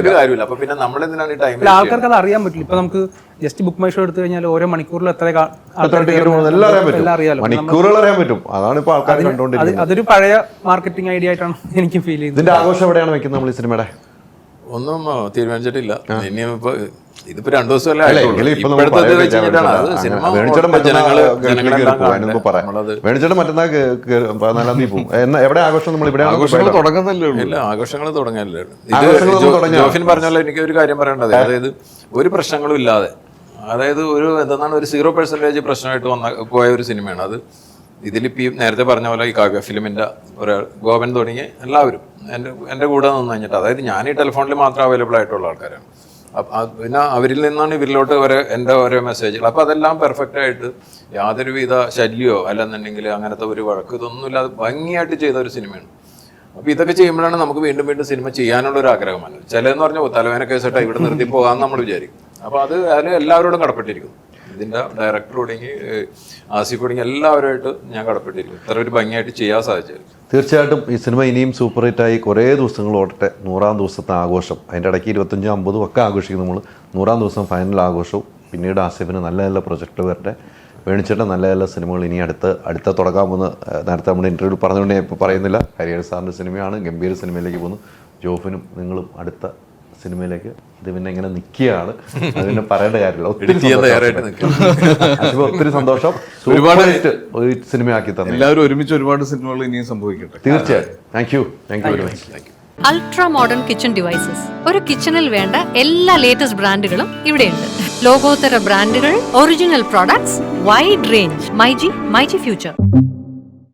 ഒരു കാര്യമില്ല. അപ്പൊ പിന്നെ നമ്മളെന്തിനാണ് ഈ ടൈം? ആൾക്കാർക്ക് അത് അറിയാൻ പറ്റില്ല. ഇപ്പൊ നമുക്ക് ജസ്റ്റ് ബുക്ക് മൈ ഷോ എടുത്തു കഴിഞ്ഞാൽ ഓരോ മണിക്കൂറിൽ എത്ര മണിക്കൂറുകൾ അറിയാൻ പറ്റും. അതാണ് ഇപ്പോൾ ആൾക്കാർ കണ്ടുകൊണ്ടിരിക്കുന്നത്. അതൊരു പഴയ മാർക്കറ്റിംഗ് ഐഡിയ ആയിട്ടാണ് എനിക്ക് ഫീൽ ചെയ്യുന്നത്. ഇതിന്റെ ആഘോഷം എവിടെയാണ് വെക്കുന്നത് നമ്മൾ ഈ സിനിമയുടെ? ഒന്നും തീരുമാനിച്ചിട്ടില്ല. ഇനിയിപ്പോ ഇതിപ്പോ 2 ദിവസമല്ലേ ആയിട്ടുള്ളൂ. ഇപ്പോഴത്തെ വെച്ച് കഴിഞ്ഞിട്ടാണ് അത് സിനിമ വേണിച്ചേട്ടൻ മറ്റന്നാൾ 14-ാം തീയതി പോകും. എവിടെ ആഘോഷം? നമ്മൾ ഇവിടെ ആഘോഷങ്ങൾ തുടങ്ങുന്നല്ലേ ഉള്ളൂ. ഇല്ല, ആഘോഷങ്ങൾ തുടങ്ങാനല്ലേ ഉള്ളൂ. ജോഫിൻ പറഞ്ഞല്ലോ, എനിക്ക് ഒരു കാര്യം പറയേണ്ടത്, അതായത് ഒരു പ്രശ്നങ്ങളും ഇല്ലാതെ, അതായത് ഒരു എന്താണ് ഒരു 0% പ്രശ്നമായിട്ട് പോയ ഒരു സിനിമയാണ് അത്. ഇതിലിപ്പോൾ ഈ നേരത്തെ പറഞ്ഞ പോലെ ഈ കാവ്യ ഫിലിമിൻ്റെ ഒരാൾ ഗോപൻ തുടങ്ങി എല്ലാവരും എൻ്റെ കൂടെ നിന്ന് കഴിഞ്ഞിട്ട്, അതായത് ഞാൻ ഈ ടെലിഫോണിൽ മാത്രം അവൈലബിൾ ആയിട്ടുള്ള ആൾക്കാരാണ്. പിന്നെ അവരിൽ നിന്നാണ് ഇവരിലോട്ട് എൻ്റെ ഓരോ മെസ്സേജുകൾ. അപ്പോൾ അതെല്ലാം പെർഫെക്റ്റ് ആയിട്ട് യാതൊരുവിധ ശല്യമോ അല്ലെന്നുണ്ടെങ്കിൽ അങ്ങനത്തെ ഒരു വഴക്ക് ഇതൊന്നും ഇല്ലാതെ ഭംഗിയായിട്ട് ചെയ്ത ഒരു സിനിമയാണ്. അപ്പോൾ ഇതൊക്കെ ചെയ്യുമ്പോഴാണ് നമുക്ക് വീണ്ടും വീണ്ടും സിനിമ ചെയ്യാനുള്ള ഒരു ആഗ്രഹമാണ്. ചിലതെന്ന് പറഞ്ഞാൽ തലവേന കേസിട്ടാണ് ഇവിടെ നിർത്തി പോകാമെന്ന് നമ്മൾ വിചാരിക്കും. അപ്പോൾ അതിന് എല്ലാവരോടും കടപ്പെട്ടിരിക്കുന്നു. ഇതിൻ്റെ ഡയറക്ടർ തുടങ്ങി ആസിഫ് തുടങ്ങി എല്ലാവരുമായിട്ട് ഞാൻ കടപ്പെട്ടിരിക്കും. ഇത്ര ഒരു ഭംഗിയായിട്ട് ചെയ്യാൻ സാധിച്ചത്. തീർച്ചയായിട്ടും ഈ സിനിമ ഇനിയും സൂപ്പർ ഹിറ്റായി കുറേ ദിവസങ്ങൾ ഓടട്ടെ. 100-ാം ദിവസത്തെ ആഘോഷം, അതിൻ്റെ ഇടയ്ക്ക് 25, 50 ഒക്കെ ആഘോഷിക്കും നമ്മൾ. 100-ാം ദിവസം ഫൈനൽ ആഘോഷവും, പിന്നീട് ആസിഫിന് നല്ല നല്ല പ്രൊജക്റ്റ് വരട്ടെ. വേണിച്ചേട്ടൻ നല്ല നല്ല സിനിമകൾ ഇനി അടുത്ത തുടങ്ങാമെന്ന് നേരത്തെ നമ്മുടെ ഇൻ്റർവ്യൂവിൽ പറഞ്ഞുകൊണ്ട് ഞാൻ ഇപ്പോൾ പറയുന്നില്ല. ഹരിഹർ സാറിൻ്റെ സിനിമയാണ്, ഗംഭീര സിനിമയിലേക്ക് പോകുന്നു. ജോഫിനും നിങ്ങളും അടുത്ത സിനിമയിലേക്ക് ഇത് പിന്നെ ഇങ്ങനെ നിൽക്കുകയാണ്, അതിനെ പറയേണ്ട കാര്യമില്ല. ഒത്തിരി സന്തോഷം. ഒരുപാട് സിനിമയാക്കി തന്നെ എല്ലാവരും ഒരുമിച്ച് ഒരുപാട് സിനിമകൾ ഇനിയും സംഭവിക്കട്ടെ. തീർച്ചയായും. Thank you very much. Ultra modern kitchen devices. ഒരു കിച്ചണിൽ വേണ്ട എല്ലാ ലേറ്റസ്റ്റ് ബ്രാൻഡുകളും ഇവിടെയുണ്ട്. ലോകോത്തര ബ്രാൻഡുകൾ, original products, wide range. MyG future.